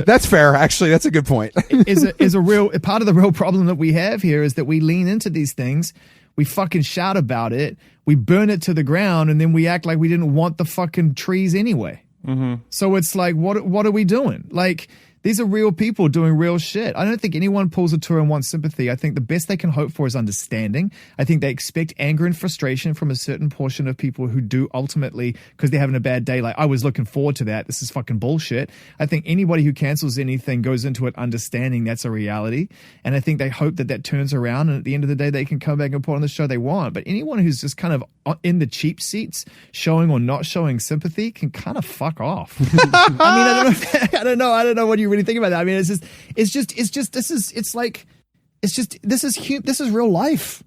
that's fair. Actually, that's a good point. is a real part of the real problem that we have here is that we lean into these things. We fucking shout about it. We burn it to the ground, and then we act like we didn't want the fucking trees anyway. Mm-hmm. So it's like, what are we doing? Like, these are real people doing real shit. I don't think anyone pulls a tour and wants sympathy. I think the best they can hope for is understanding. I think they expect anger and frustration from a certain portion of people who do ultimately, because they're having a bad day, like, I was looking forward to that. This is fucking bullshit. I think anybody who cancels anything goes into it understanding that's a reality. And I think they hope that turns around, and at the end of the day, they can come back and put on the show they want. But anyone who's just kind of in the cheap seats, showing or not showing sympathy, can kind of fuck off. I mean, I don't know what you really think about that. I mean, this is real life.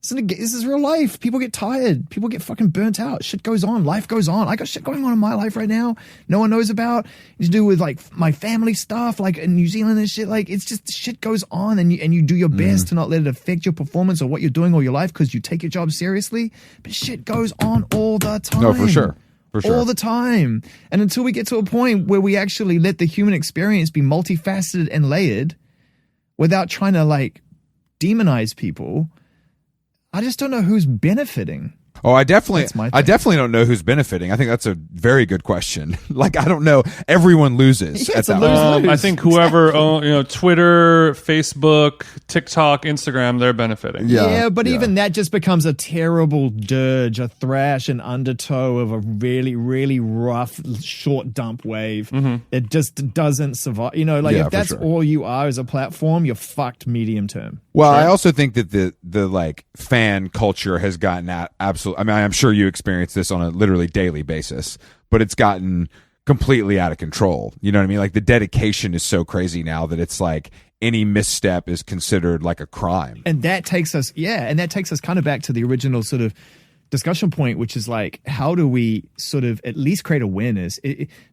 This is real life. People get tired. People get fucking burnt out. Shit goes on. Life goes on. I got shit going on in my life right now no one knows about. It's to do with, like, my family stuff, like in New Zealand and shit. Like, it's just, shit goes on, and you do your best to not let it affect your performance or what you're doing all your life, because you take your job seriously. But shit goes on all the time. No, for sure. All the time. And until we get to a point where we actually let the human experience be multifaceted and layered without trying to, like, demonize people, I just don't know who's benefiting. Oh, I definitely don't know who's benefiting. I think that's a very good question. Like, I don't know. Everyone loses. Yeah, it's a lose-lose. I think whoever, Twitter, Facebook, TikTok, Instagram, they're benefiting. Yeah, but even that just becomes a terrible dirge, a thrash, an undertow of a really, really rough, short dump wave. Mm-hmm. It just doesn't survive. If that's all you are as a platform, you're fucked medium term. Well, I also think that the like fan culture has gotten absolutely. I mean, I'm sure you experience this on a literally daily basis, but it's gotten completely out of control. You know what I mean? Like the dedication is so crazy now that it's like any misstep is considered like a crime. And that takes us kind of back to the original sort of discussion point, which is like, how do we sort of at least create awareness?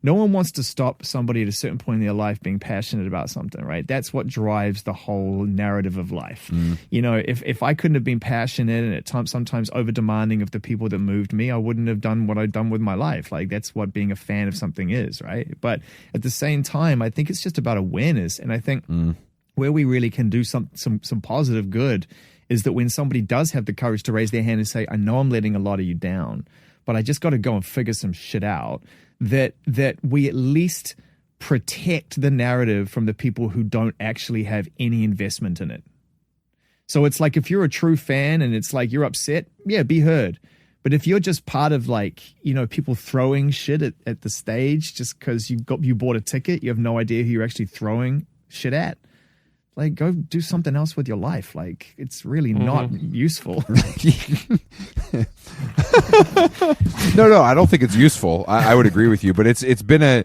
No one wants to stop somebody at a certain point in their life being passionate about something, right? That's what drives the whole narrative of life. You know, if I couldn't have been passionate and at times sometimes over demanding of the people that moved me, I wouldn't have done what I've done with my life. Like that's what being a fan of something is, right? But at the same time, I think it's just about awareness. And I think where we really can do some positive good is that when somebody does have the courage to raise their hand and say, I know I'm letting a lot of you down, but I just got to go and figure some shit out, that we at least protect the narrative from the people who don't actually have any investment in it. So it's like if you're a true fan and it's like you're upset, yeah, be heard. But if you're just part of like, you know, people throwing shit at the stage just because you bought a ticket, you have no idea who you're actually throwing shit at. Like, go do something else with your life. Like, it's really not useful. No, I don't think it's useful. I would agree with you, but it's been an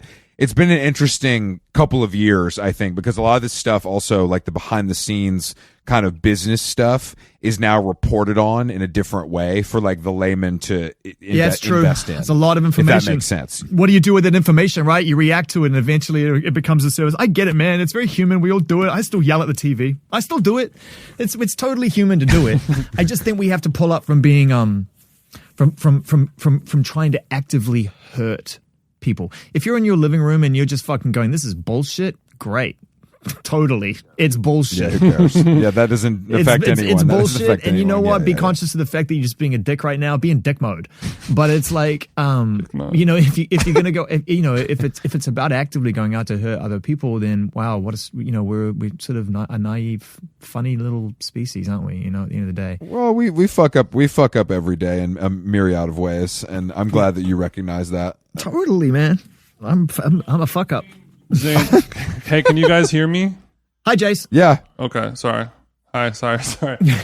interesting couple of years, I think, because a lot of this stuff also, like the behind the scenes kind of business stuff, is now reported on in a different way for like the layman to invest in. It's a lot of information. If that makes sense. What do you do with that information, right? You react to it and eventually it becomes a service. I get it, man. It's very human. We all do it. I still yell at the TV. I still do it. It's totally human to do it. I just think we have to pull up from being from trying to actively hurt people. If you're in your living room and you're just fucking going, this is bullshit, great. Totally. It's bullshit. Yeah, who cares? Yeah, that doesn't affect anyone. It's bullshit. And you know what? Yeah, be conscious of the fact that you're just being a dick right now. Be in dick mode. But it's like, you know, if you're gonna go, if it's about actively going out to hurt other people, then wow, what is, you know, we're sort of a naive, funny little species, aren't we? You know, at the end of the day. Well, we fuck up every day in a myriad of ways, and I'm glad that you recognize that. Totally, man. I'm a fuck up. Zane, hey, can you guys hear me? Hi, Jace. Yeah. Okay, sorry. Hi, sorry.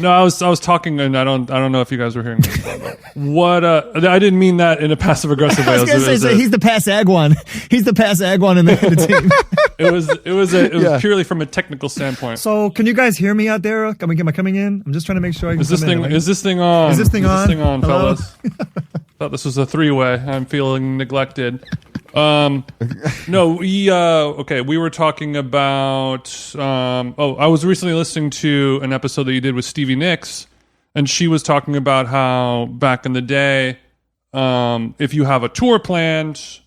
No, I was talking, and I don't know if you guys were hearing me. What? I didn't mean that in a passive aggressive way. I was going to say, he's the pass ag one. He's the pass ag one in the team. It was purely from a technical standpoint. So, can you guys hear me out there? Am I coming in? I'm just trying to make sure I can. Is this thing on? Is this thing on, fellas? Thought this was a three-way. I'm feeling neglected. No, we were talking about, I was recently listening to an episode that you did with Stevie Nicks, and she was talking about how back in the day, if you have a tour planned,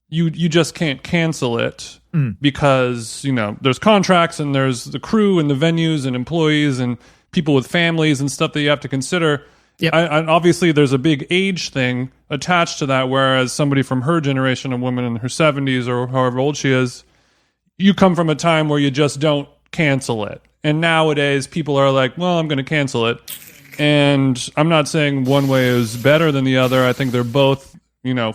you just can't cancel it because, you know, there's contracts and there's the crew and the venues and employees and people with families and stuff that you have to consider. Yep. And obviously, there's a big age thing attached to that, whereas somebody from her generation, a woman in her 70s or however old she is, you come from a time where you just don't cancel it. And nowadays, people are like, well, I'm going to cancel it. And I'm not saying one way is better than the other. I think they're both, you know,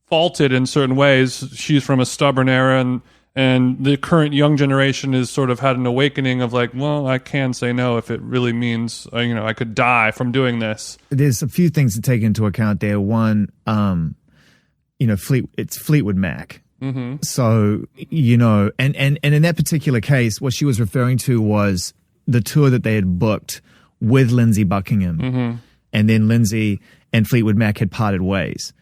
faulted in certain ways. She's from a stubborn era, and the current young generation has sort of had an awakening of like, well, I can say no if it really means, you know, I could die from doing this. There's a few things to take into account there. One, you know, it's Fleetwood Mac. Mm-hmm. So, you know, and in that particular case, what she was referring to was the tour that they had booked with Lindsey Buckingham. Mm-hmm. And then Lindsey and Fleetwood Mac had parted ways.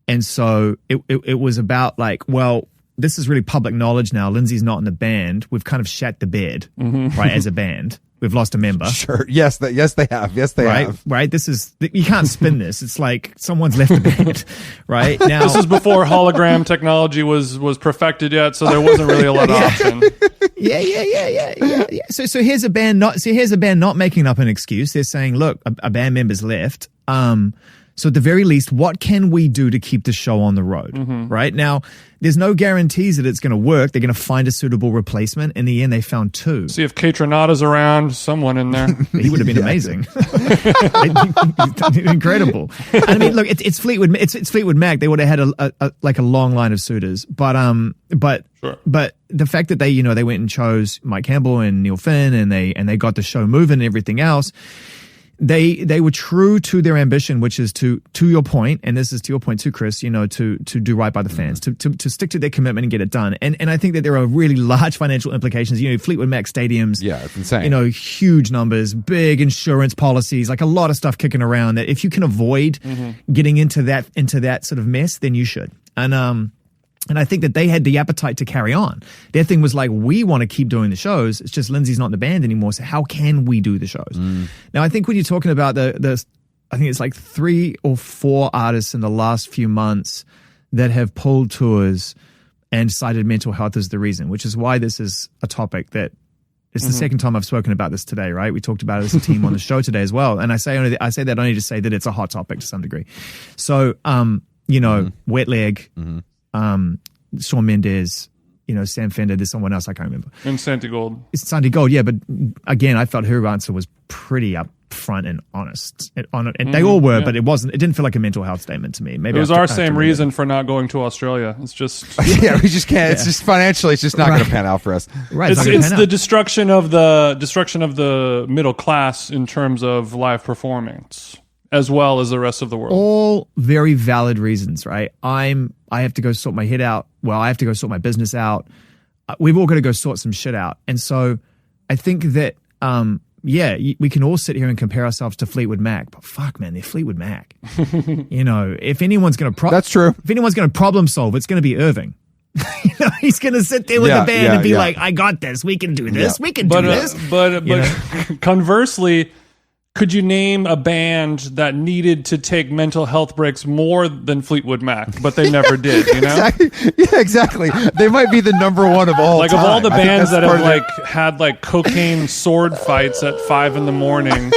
And so it was about like, well, this is really public knowledge now. Lindsay's not in the band. We've kind of shat the bed, right, as a band. We've lost a member. Sure. Yes, they have. Yes, they have. Right. This is, you can't spin this. It's like someone's left the band, right? Now, this is before hologram technology was perfected yet, so there wasn't really a lot of option. Yeah. So here's a band not making up an excuse. They're saying, look, a band member's left. So at the very least, what can we do to keep the show on the road? Mm-hmm. Right now, there's no guarantees that it's going to work. They're going to find a suitable replacement. In the end, they found two. See if Kate Renata's around, someone in there. He would have been amazing. Incredible. I mean, look, it's Fleetwood. It's Fleetwood Mac. They would have had a long line of suitors. But the fact that they went and chose Mike Campbell and Neil Finn and they got the show moving and everything else. they were true to their ambition, which is to your point, and this is to your point too, Chris, to do right by the fans, to stick to their commitment and get it done. And I think that there are really large financial implications. Fleetwood Mac stadiums. Yeah, it's insane. Huge numbers, big insurance policies, like a lot of stuff kicking around that if you can avoid getting into that sort of mess, then you should. And I think that they had the appetite to carry on. Their thing was like, we want to keep doing the shows. It's just Lindsay's not in the band anymore. So how can we do the shows? Now, I think when you're talking about I think it's like 3 or 4 artists in the last few months that have pulled tours and cited mental health as the reason, which is why this is a topic that it's the second time I've spoken about this today, right? We talked about it as a team on the show today as well. And I say that only to say that it's a hot topic to some degree. So, Wet Leg, Shawn Mendes, Sam Fender, there's someone else I can't remember. And Santi Gold. It's Santi Gold, yeah, but again, I felt her answer was pretty upfront and honest. And they all were, but it didn't feel like a mental health statement to me. Maybe it was our same reason for not going to Australia. It's just yeah, we just can't. It's just financially, it's just not going to pan out for us. Right, it's the destruction of the middle class in terms of live performance, as well as the rest of the world. All very valid reasons, right? I have to go sort my head out. Well, I have to go sort my business out. We've all got to go sort some shit out. And so I think that, we can all sit here and compare ourselves to Fleetwood Mac, but fuck, man, they're Fleetwood Mac. If anyone's going to that's true. If anyone's going to problem solve, it's going to be Irving. He's going to sit there with the band and be like, I got this. We can do this. We can do this. But conversely, could you name a band that needed to take mental health breaks more than Fleetwood Mac, but they never did, Exactly. Yeah, exactly. They might be the number one of all time. Of all the bands that have had cocaine sword fights at 5 a.m,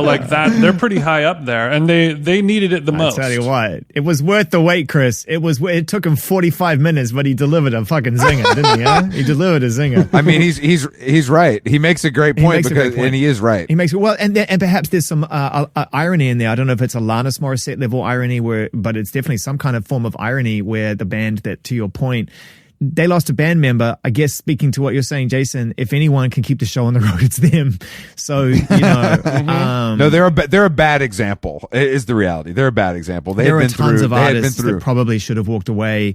like that, they're pretty high up there, and they needed it the most. I tell you what, it was worth the wait, Chris. It took him 45 minutes, but he delivered a fucking zinger, didn't he? Huh? He delivered a zinger. I mean, he's right. He makes a great point and he is right. He makes it well, and perhaps there's some irony in there. I don't know if it's Alanis Morissette level irony, but it's definitely some kind of form of irony where the band that, to your point, they lost a band member. I guess speaking to what you're saying, Jason, if anyone can keep the show on the road, it's them. So no, they're a bad example. Is the reality? They're a bad example. There are tons of artists that probably should have walked away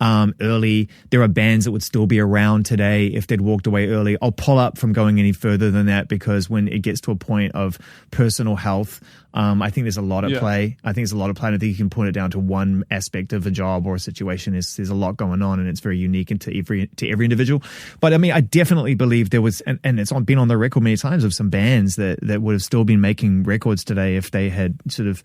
early. There are bands that would still be around today if they'd walked away early. I'll pull up from going any further than that because when it gets to a point of personal health, I think there's a lot at play. I think there's a lot of play. I don't think you can put it down to one aspect of a job or a situation. There's a lot going on, and it's very unique to every individual. But I mean, I definitely believe there was, and it's been on the record many times of some bands that would have still been making records today if they had sort of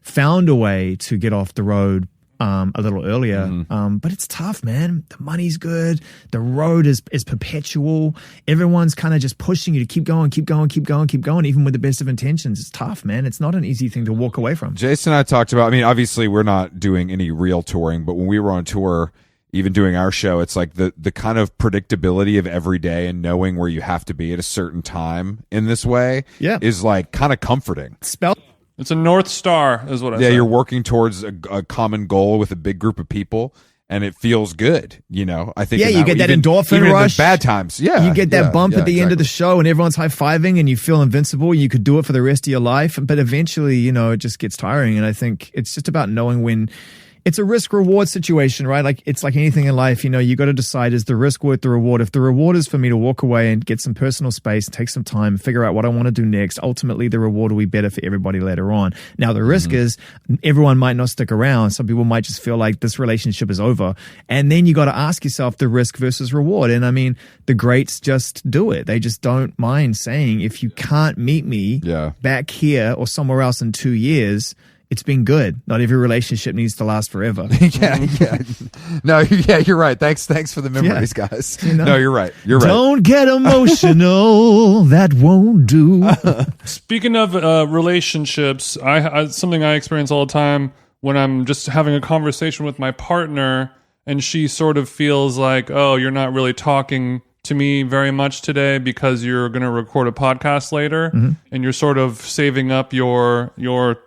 found a way to get off the road a little earlier. But it's tough, man. The money's good. The road is perpetual. Everyone's kind of just pushing you to keep going, even with the best of intentions. It's tough, man. It's not an easy thing to walk away from. Jason and I talked about, I mean, obviously we're not doing any real touring, but when we were on tour, even doing our show, it's like the kind of predictability of every day and knowing where you have to be at a certain time in this way is like kind of comforting. It's a North Star, is what I say. Yeah, you're working towards a common goal with a big group of people, and it feels good. I think. Yeah, you get that endorphin even rush. In the bad times. Yeah, you get that bump at the end of the show, and everyone's high fiving, and you feel invincible. You could do it for the rest of your life, but eventually, it just gets tiring. And I think it's just about knowing when. It's a risk-reward situation, right? Like it's like anything in life, you got to decide, is the risk worth the reward? If the reward is for me to walk away and get some personal space, take some time, figure out what I want to do next, ultimately the reward will be better for everybody later on. Now, the risk is everyone might not stick around. Some people might just feel like this relationship is over. And then you got to ask yourself the risk versus reward. And I mean, the greats just do it. They just don't mind saying, if you can't meet me back here or somewhere else in 2 years, it's been good. Not every relationship needs to last forever. No, you're right. Thanks for the memories, guys. No, you're right. Don't get emotional. That won't do. Speaking of relationships, I something I experience all the time when I'm just having a conversation with my partner, and she sort of feels like, oh, you're not really talking to me very much today because you're going to record a podcast later, and you're sort of saving up your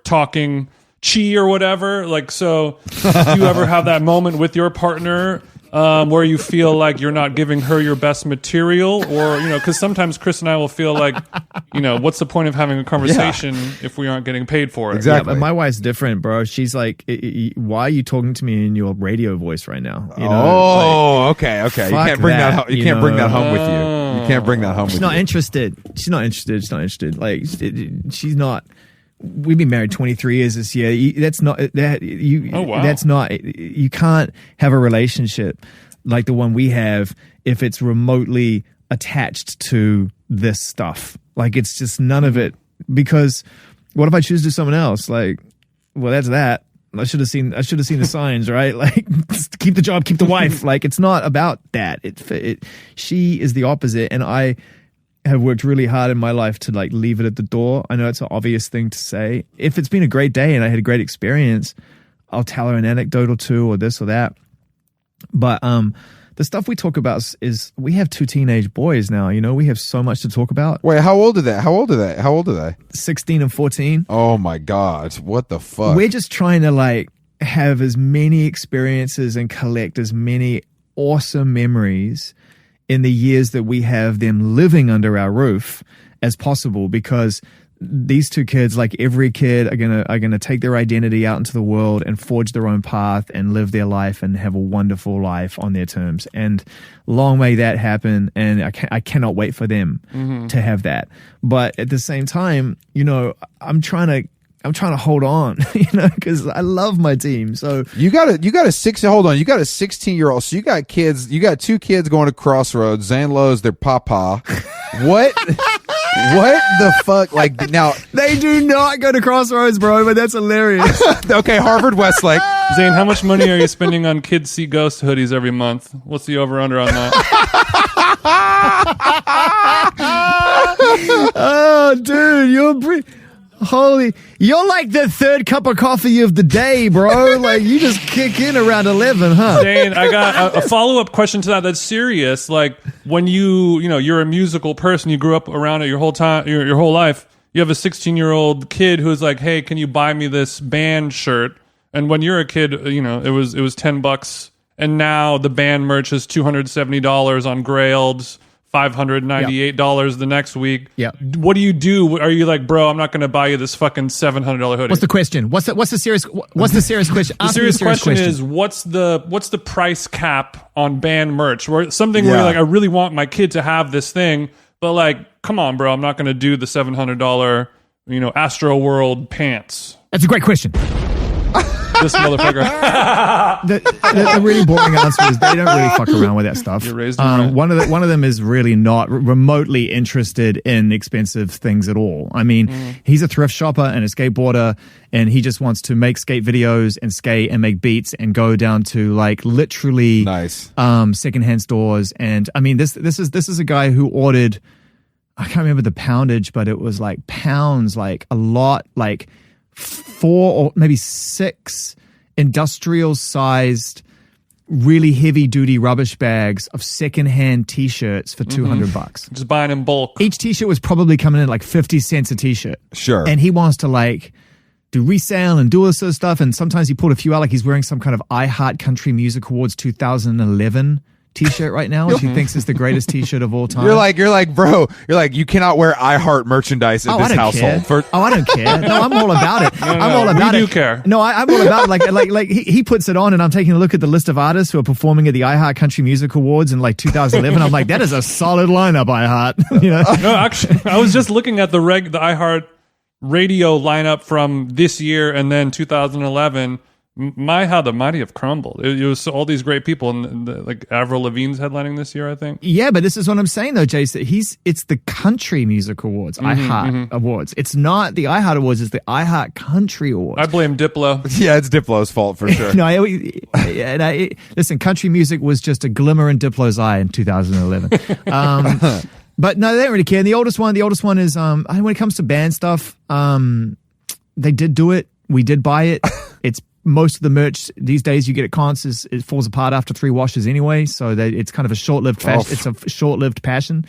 talking chi or whatever. Like, so do you ever have that moment with your partner where you feel like you're not giving her your best material, or because sometimes Chris and I will feel like, what's the point of having a conversation if we aren't getting paid for it? Exactly. Yeah, but my wife's different, bro. She's like, why are you talking to me in your radio voice right now? Okay. You can't bring that. You can't bring that home with you. You can't bring that home with you. She's not interested. She's not interested. Like, she's not. We've been married 23 years this year. That's not that you. Oh, wow. That's not. You can't have a relationship like the one we have if it's remotely attached to this stuff. Like, it's just none of it. Because what if I choose to do someone else? Like, well, that's that. I should have seen the signs, right? Like, keep the job, keep the wife. Like, it's not about that. She is the opposite, and I have worked really hard in my life to like leave it at the door. I know it's an obvious thing to say. If it's been a great day and I had a great experience, I'll tell her an anecdote or two or this or that. But the stuff we talk about is we have 2 teenage boys now. We have so much to talk about. Wait, how old are they? 16 and 14. Oh my God, what the fuck? We're just trying to like have as many experiences and collect as many awesome memories in the years that we have them living under our roof as possible, because these 2 kids, like every kid, are gonna take their identity out into the world and forge their own path and live their life and have a wonderful life on their terms. And long may that happen. And I cannot wait for them to have that. But at the same time, I'm trying to hold on, because I love my team. So you got a 16-year-old. So you got kids. You got 2 kids going to Crossroads. Zane Lowe's their papa. What? What the fuck? Like, now they do not go to Crossroads, bro. But that's hilarious. Okay, Harvard Westlake. Zane, how much money are you spending on Kids See Ghost hoodies every month? What's the over/under on that? Oh, dude, you're like the 3rd cup of coffee of the day, bro. Like, you just kick in around 11, huh? Zane, I got a follow-up question to that that's serious. Like, when you're a musical person, you grew up around it your whole life. You have a 16-year-old kid who's like, hey, can you buy me this band shirt? And when you're a kid, it was $10, and now the band merch is $270 on Grailed, $598 the next week. Yeah. What do you do? Are you like, bro, I'm not going to buy you this fucking $700 hoodie? What's the question? What's the serious question? The serious question is, what's the price cap on band merch? Where where you're like, I really want my kid to have this thing, but like, come on, bro, I'm not going to do the $700, Astro World pants. That's a great question. This motherfucker. The really boring answer is they don't really fuck around with that stuff. You're raised right. One of them is really not remotely interested in expensive things at all. I mean, he's a thrift shopper and a skateboarder, and he just wants to make skate videos and skate and make beats and go down to like literally nice secondhand stores. And I mean, this is a guy who ordered, I can't remember the poundage, but it was like pounds, like a lot, like 4 or maybe 6 industrial-sized, really heavy-duty rubbish bags of secondhand T-shirts for $200. Just buying in bulk. Each T-shirt was probably coming in like 50 cents a T-shirt. Sure. And he wants to like do resale and do all this sort of stuff. And sometimes he pulled a few out, like he's wearing some kind of I Heart Country Music Awards 2011 T-shirt right now, which he thinks is the greatest T-shirt of all time. You're like, bro. You're like, you cannot wear I Heart merchandise in this household. I don't care. No, I'm all about it. I'm all about it. We do care. No, I'm all about it. Like he puts it on, and I'm taking a look at the list of artists who are performing at the I Heart Country Music Awards in like 2011. I'm like, that is a solid lineup, I Heart. No, actually, I was just looking at the I Heart radio lineup from this year and then 2011. How the mighty have crumbled. It was all these great people, and like Avril Lavigne's headlining this year, I think. Yeah, but this is what I'm saying though, Jace. It's the Country Music Awards, I Heart Awards. It's not the I Heart Awards. It's the I Heart Country Awards. I blame Diplo. Yeah, it's Diplo's fault for sure. Listen, country music was just a glimmer in Diplo's eye in 2011. But no, they don't really care. And the oldest one is when it comes to band stuff, they did do it. We did buy it. It's most of the merch these days you get at cons it falls apart after 3 washes anyway, so it's kind of a short-lived fashion. It's a short-lived passion.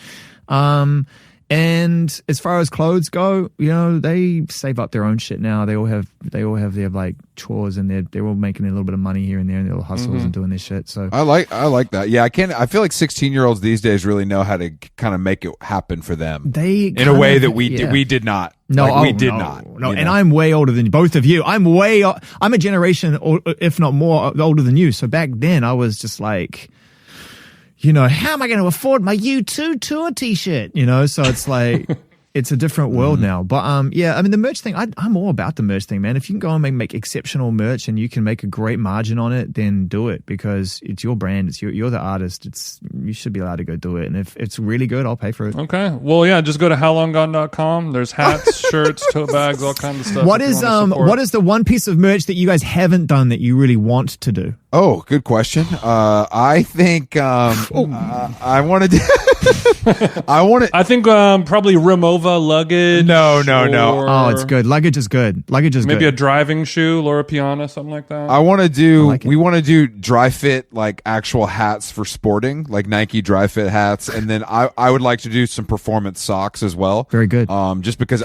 And as far as clothes go, you know, they save up their own shit now. They all have their like chores, and they're all making a little bit of money here and there, and their little hustles and doing this shit. So I like that. Yeah, I feel like 16-year-olds these days really know how to kind of make it happen for them. In a way that we did not. No, we did not. No, and I'm way older than both of you. I'm a generation, if not more, older than you. So back then, I was just like, you know, how am I going to afford my U2 tour T-shirt? You know, so it's like, it's a different world now. But yeah, I mean, the merch thing, I'm all about the merch thing, man. If you can go and make exceptional merch and you can make a great margin on it, then do it, because it's your brand. It's you're the artist. You should be allowed to go do it. And if it's really good, I'll pay for it. Okay. Well, yeah, just go to howlonggone.com. There's hats, shirts, tote bags, all kinds of stuff. What is the one piece of merch that you guys haven't done that you really want to do? Oh, good question. I think I want to do. I think probably Remova luggage. No. Oh, it's good. Luggage is good. Maybe a driving shoe, Laura Piana, something like that. I want to do. We want to do dry fit, like actual hats for sporting, like Nike dry fit hats, and then I would like to do some performance socks as well. Very good. Just because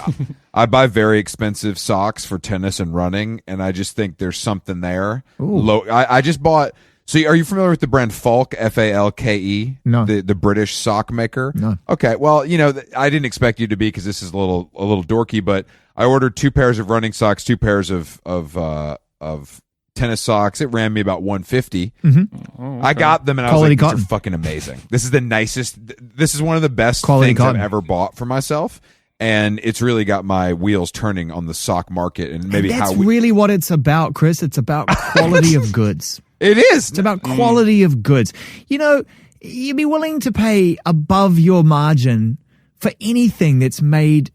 I buy very expensive socks for tennis and running, and I just think there's something there. Ooh. I just bought. So are you familiar with the brand Falke, Falke? No. The British sock maker? No. Okay. Well, you know, I didn't expect you to be, because this is a little dorky, but I ordered 2 pairs of running socks, 2 pairs of tennis socks. It ran me about $150. Mm-hmm. Oh, okay. I got them, and I was like, these are fucking amazing. This is the nicest. This is one of the best things I've ever bought for myself. And it's really got my wheels turning on the sock market, and maybe that's really what it's about, Chris. It's about quality of goods. It is. It's about quality of goods. You know, you'd be willing to pay above your margin for anything that's made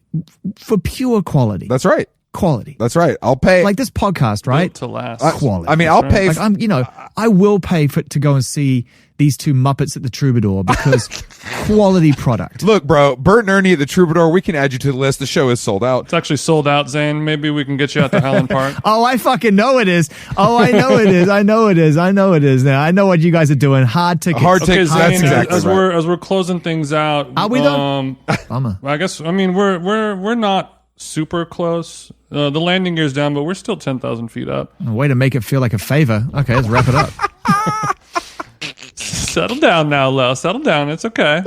for pure quality. That's right. Quality. That's right. I'll pay. Like this podcast, right? Built to last. Quality. I mean, I'll pay. Like I will pay to go and see these 2 Muppets at the Troubadour, because quality product. Look, bro, Bert and Ernie at the Troubadour, we can add you to the list. The show is sold out. It's actually sold out, Zane. Maybe we can get you out to Highland Park. Oh, I fucking know it is. Oh, I know it is. I know it is. I know it is. Now I know what you guys are doing. Hard tickets. Okay, Zane, exactly as we're closing things out. Are we done? Bummer. I guess. I mean, we're not super close. The landing gear's down, but we're still 10,000 feet up. A way to make it feel like a favor. Okay, let's wrap it up. Settle down now, Lo. Settle down. It's okay.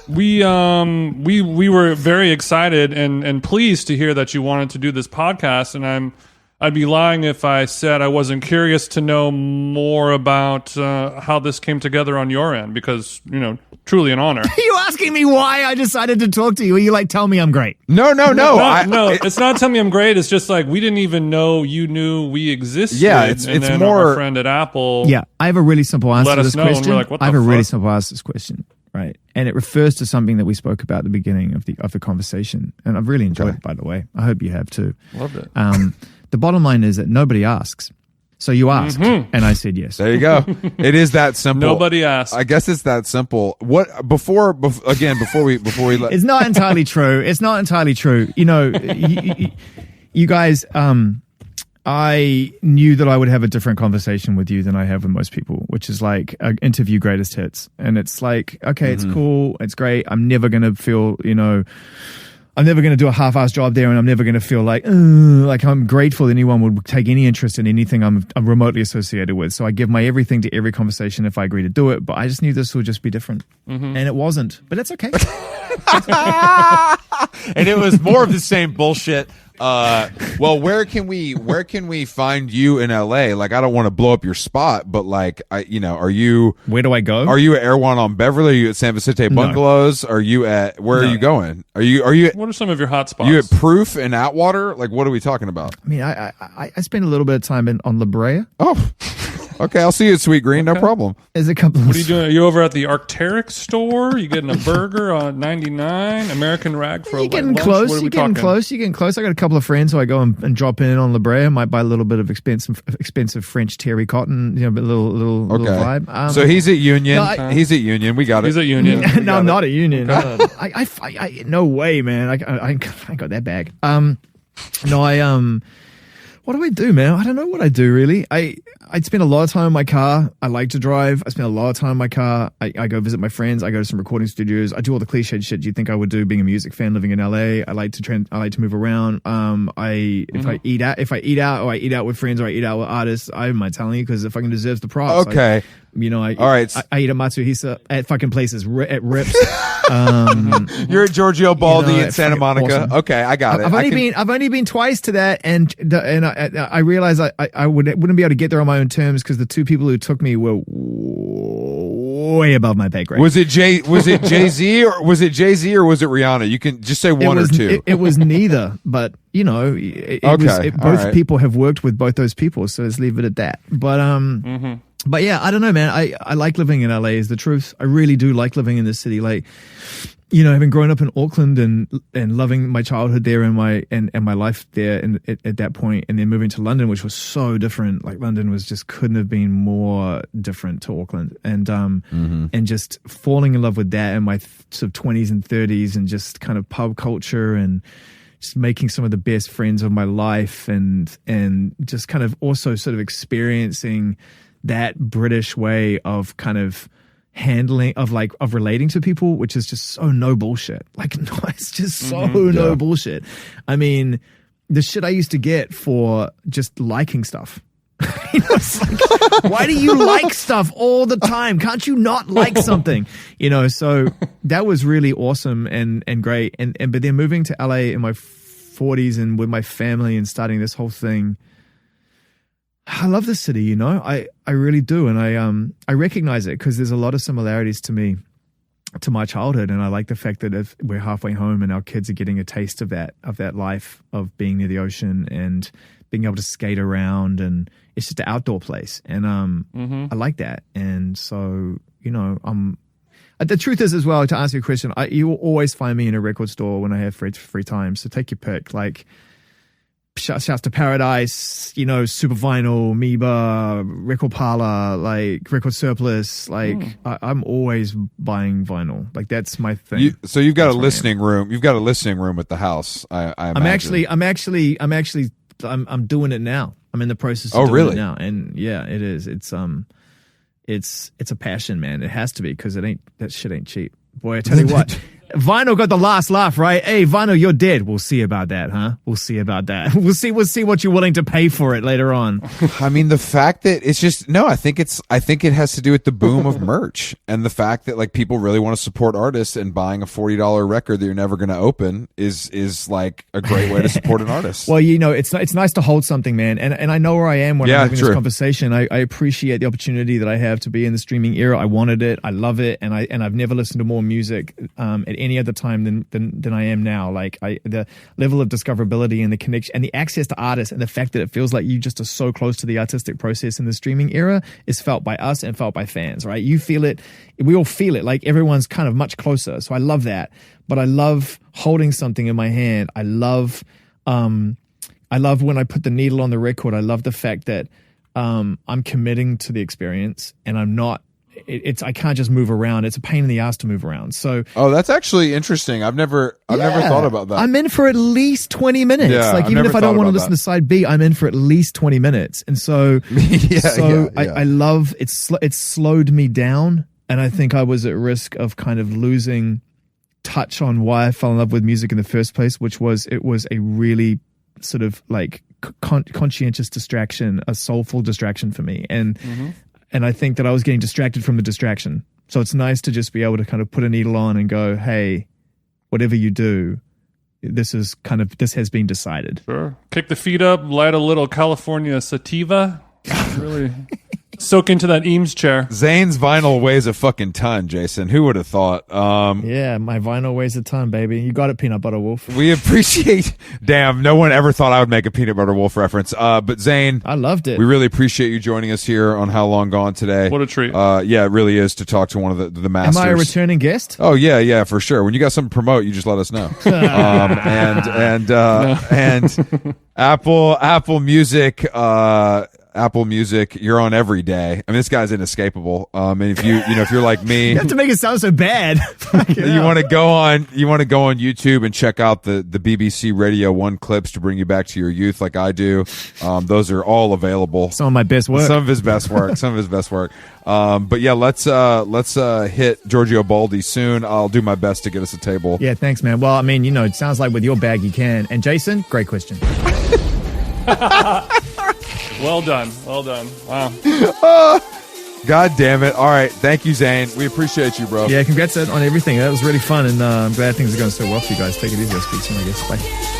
We were very excited and pleased to hear that you wanted to do this podcast, and I'd be lying if I said I wasn't curious to know more about how this came together on your end, because, you know, truly an honor. Are you asking me why I decided to talk to you? Are you like, tell me I'm great? No. No, it's not tell me I'm great. It's just like, we didn't even know you knew we existed. Yeah, it's then more. Our friend at Apple. Yeah, I have a really simple answer to this question. And we're like, what the I have a really fuck? simple answer to this question. Right. And it refers to something that we spoke about at the beginning of the conversation. And I've really enjoyed it, by the way. I hope you have too. Loved it. The bottom line is that nobody asks. So you asked, and I said yes. There you go. It is that simple. Nobody asked. I guess it's that simple. What before we let, It's not entirely true. It's not entirely true. You know, you guys, I knew that I would have a different conversation with you than I have with most people, which is like an interview greatest hits. And it's like, okay, it's cool. It's great. I'm never going to feel, you know, I'm never going to do a half-assed job there, and I'm never going to feel like I'm grateful that anyone would take any interest in anything I'm remotely associated with. So I give my everything to every conversation if I agree to do it. But I just knew this would just be different, and it wasn't. But it's okay. and it was more of the same bullshit. Well, where can we find you in LA? Like, I don't want to blow up your spot, but like, are you? Where do I go? Are you at Erewhon on Beverly? Are you at San Vicente Bungalows? Are you at where are you going? Are you? What are some of your hot spots? You at Proof and Atwater? Like, what are we talking about? I mean, I spent a little bit of time on La Brea. Oh. Okay, I'll see you at Sweet Green. No problem. There's a couple. What are you doing? Are you over at the Arc'teryx store? You getting a burger on 99? American Rag for You're getting lunch? close. What are we You're getting talking? close. You're getting close. I got a couple of friends who I go and drop in on La Brea. Might buy a little bit of expensive French terry cotton. You know, a little vibe. So he's at Union. He's at Union. We got it. He's at Union. No, I'm not at Union. I no way, man. I got that bag. What do I do, man? I don't know what I do, really. I spend a lot of time in my car. I like to drive. I spend a lot of time in my car. I go visit my friends. I go to some recording studios. I do all the cliched shit you'd think I would do being a music fan living in LA. I like to move around. If I eat out or I eat out with friends or I eat out with artists, I might tell you because it fucking deserves the props. Okay. All right. I eat at Matsuhisa at fucking places at Rips. You're at Giorgio Baldi in Santa Monica. Awesome. Okay, I got it. I've only been twice to that, and I realized I wouldn't be able to get there on my own terms because the two people who took me were way above my pay grade. Was it Jay-Z or was it Rihana? You can just say one or two. It was neither, but both people have worked with both those people, so let's leave it at that. But yeah, I don't know, man. I like living in LA is the truth. I really do like living in this city. Like, having grown up in Auckland and loving my childhood there and my life there at that point, and then moving to London, which was so different. Like London couldn't have been more different to Auckland, and just falling in love with that in my sort of 20s and 30s, and just kind of pub culture and just making some of the best friends of my life, and just kind of also sort of experiencing that British way of kind of handling of relating to people, which is just so no bullshit. Like, no, it's just so no bullshit. I mean, the shit I used to get for just liking stuff. It's like, why do you like stuff all the time? Can't you not like something? So that was really awesome and great. But then moving to LA in my 40s and with my family and starting this whole thing, I love the city, I really do. And I recognize it because there's a lot of similarities to my childhood. And I like the fact that if we're halfway home and our kids are getting a taste of that life of being near the ocean and being able to skate around, and it's just an outdoor place. And I like that. And so, the truth is as well, to answer your question, you will always find me in a record store when I have free time. So take your pick. Like, Shouts to Paradise, Super Vinyl, Amoeba, Record Parlor, like Record Surplus. Like I'm always buying vinyl. Like that's my thing. So you've got a listening room. You've got a listening room at the house. I'm doing it now. I'm in the process of doing it now. And yeah, it is. It's a passion, man. It has to be because that shit ain't cheap. Boy, I tell you what. Vinyl got the last laugh, right? Hey, Vinyl, you're dead. We'll see about that, huh? We'll see about that. We'll see what you're willing to pay for it later on. I mean, the fact that it's just I think it has to do with the boom of merch and the fact that like people really want to support artists, and buying a $40 record that you're never going to open is like a great way to support an artist. Well, it's nice to hold something, man. And I know where I am when I'm having this conversation. I appreciate the opportunity that I have to be in the streaming era. I wanted it. I love it. And I've never listened to more music at any other time than I am now. Like the level of discoverability and the connection and the access to artists, and the fact that it feels like you just are so close to the artistic process in the streaming era is felt by us and felt by fans, right? You feel it. We all feel it. Like everyone's kind of much closer. So I love that. But I love holding something in my hand. I love when I put the needle on the record. I love the fact that I'm committing to the experience, and I'm not. I can't just move around. It's a pain in the ass to move around. So, that's actually interesting. I've never thought about that. I'm in for at least 20 minutes. Yeah, like even if I don't want to listen to side B, I'm in for at least 20 minutes. And so, I love it's slowed me down, and I think I was at risk of kind of losing touch on why I fell in love with music in the first place, which was it was a really sort of like conscientious distraction, a soulful distraction for me, and I think that I was getting distracted from the distraction. So it's nice to just be able to kind of put a needle on and go, hey, whatever you do, this has been decided. Sure. Kick the feet up, light a little California sativa. Really soak into that Eames chair. Zane's vinyl weighs a fucking ton, Jason. Who would have thought? Yeah, my vinyl weighs a ton, baby. You got it, Peanut Butter Wolf. We appreciate... Damn, no one ever thought I would make a Peanut Butter Wolf reference. But Zane... I loved it. We really appreciate you joining us here on How Long Gone today. What a treat. Yeah, it really is to talk to one of the masters. Am I a returning guest? Oh, yeah, for sure. When you got something to promote, you just let us know. and Apple Music... Apple Music. You're on every day. I mean, this guy's inescapable. And if if you're like me, You have to make it sound so bad. you want to go on YouTube and check out the BBC Radio 1 clips to bring you back to your youth, like I do. Those are all available. Some of my best work. Some of his best work. But yeah, let's hit Giorgio Baldi soon. I'll do my best to get us a table. Yeah, thanks, man. Well, I mean, it sounds like with your bag you can. And Jason, great question. Well done. Wow. God damn it. All right. Thank you, Zane. We appreciate you, bro. Yeah, congrats on everything. That was really fun, and I'm glad things are going so well for you guys. Take it easy. I'll speak soon, I guess. Bye.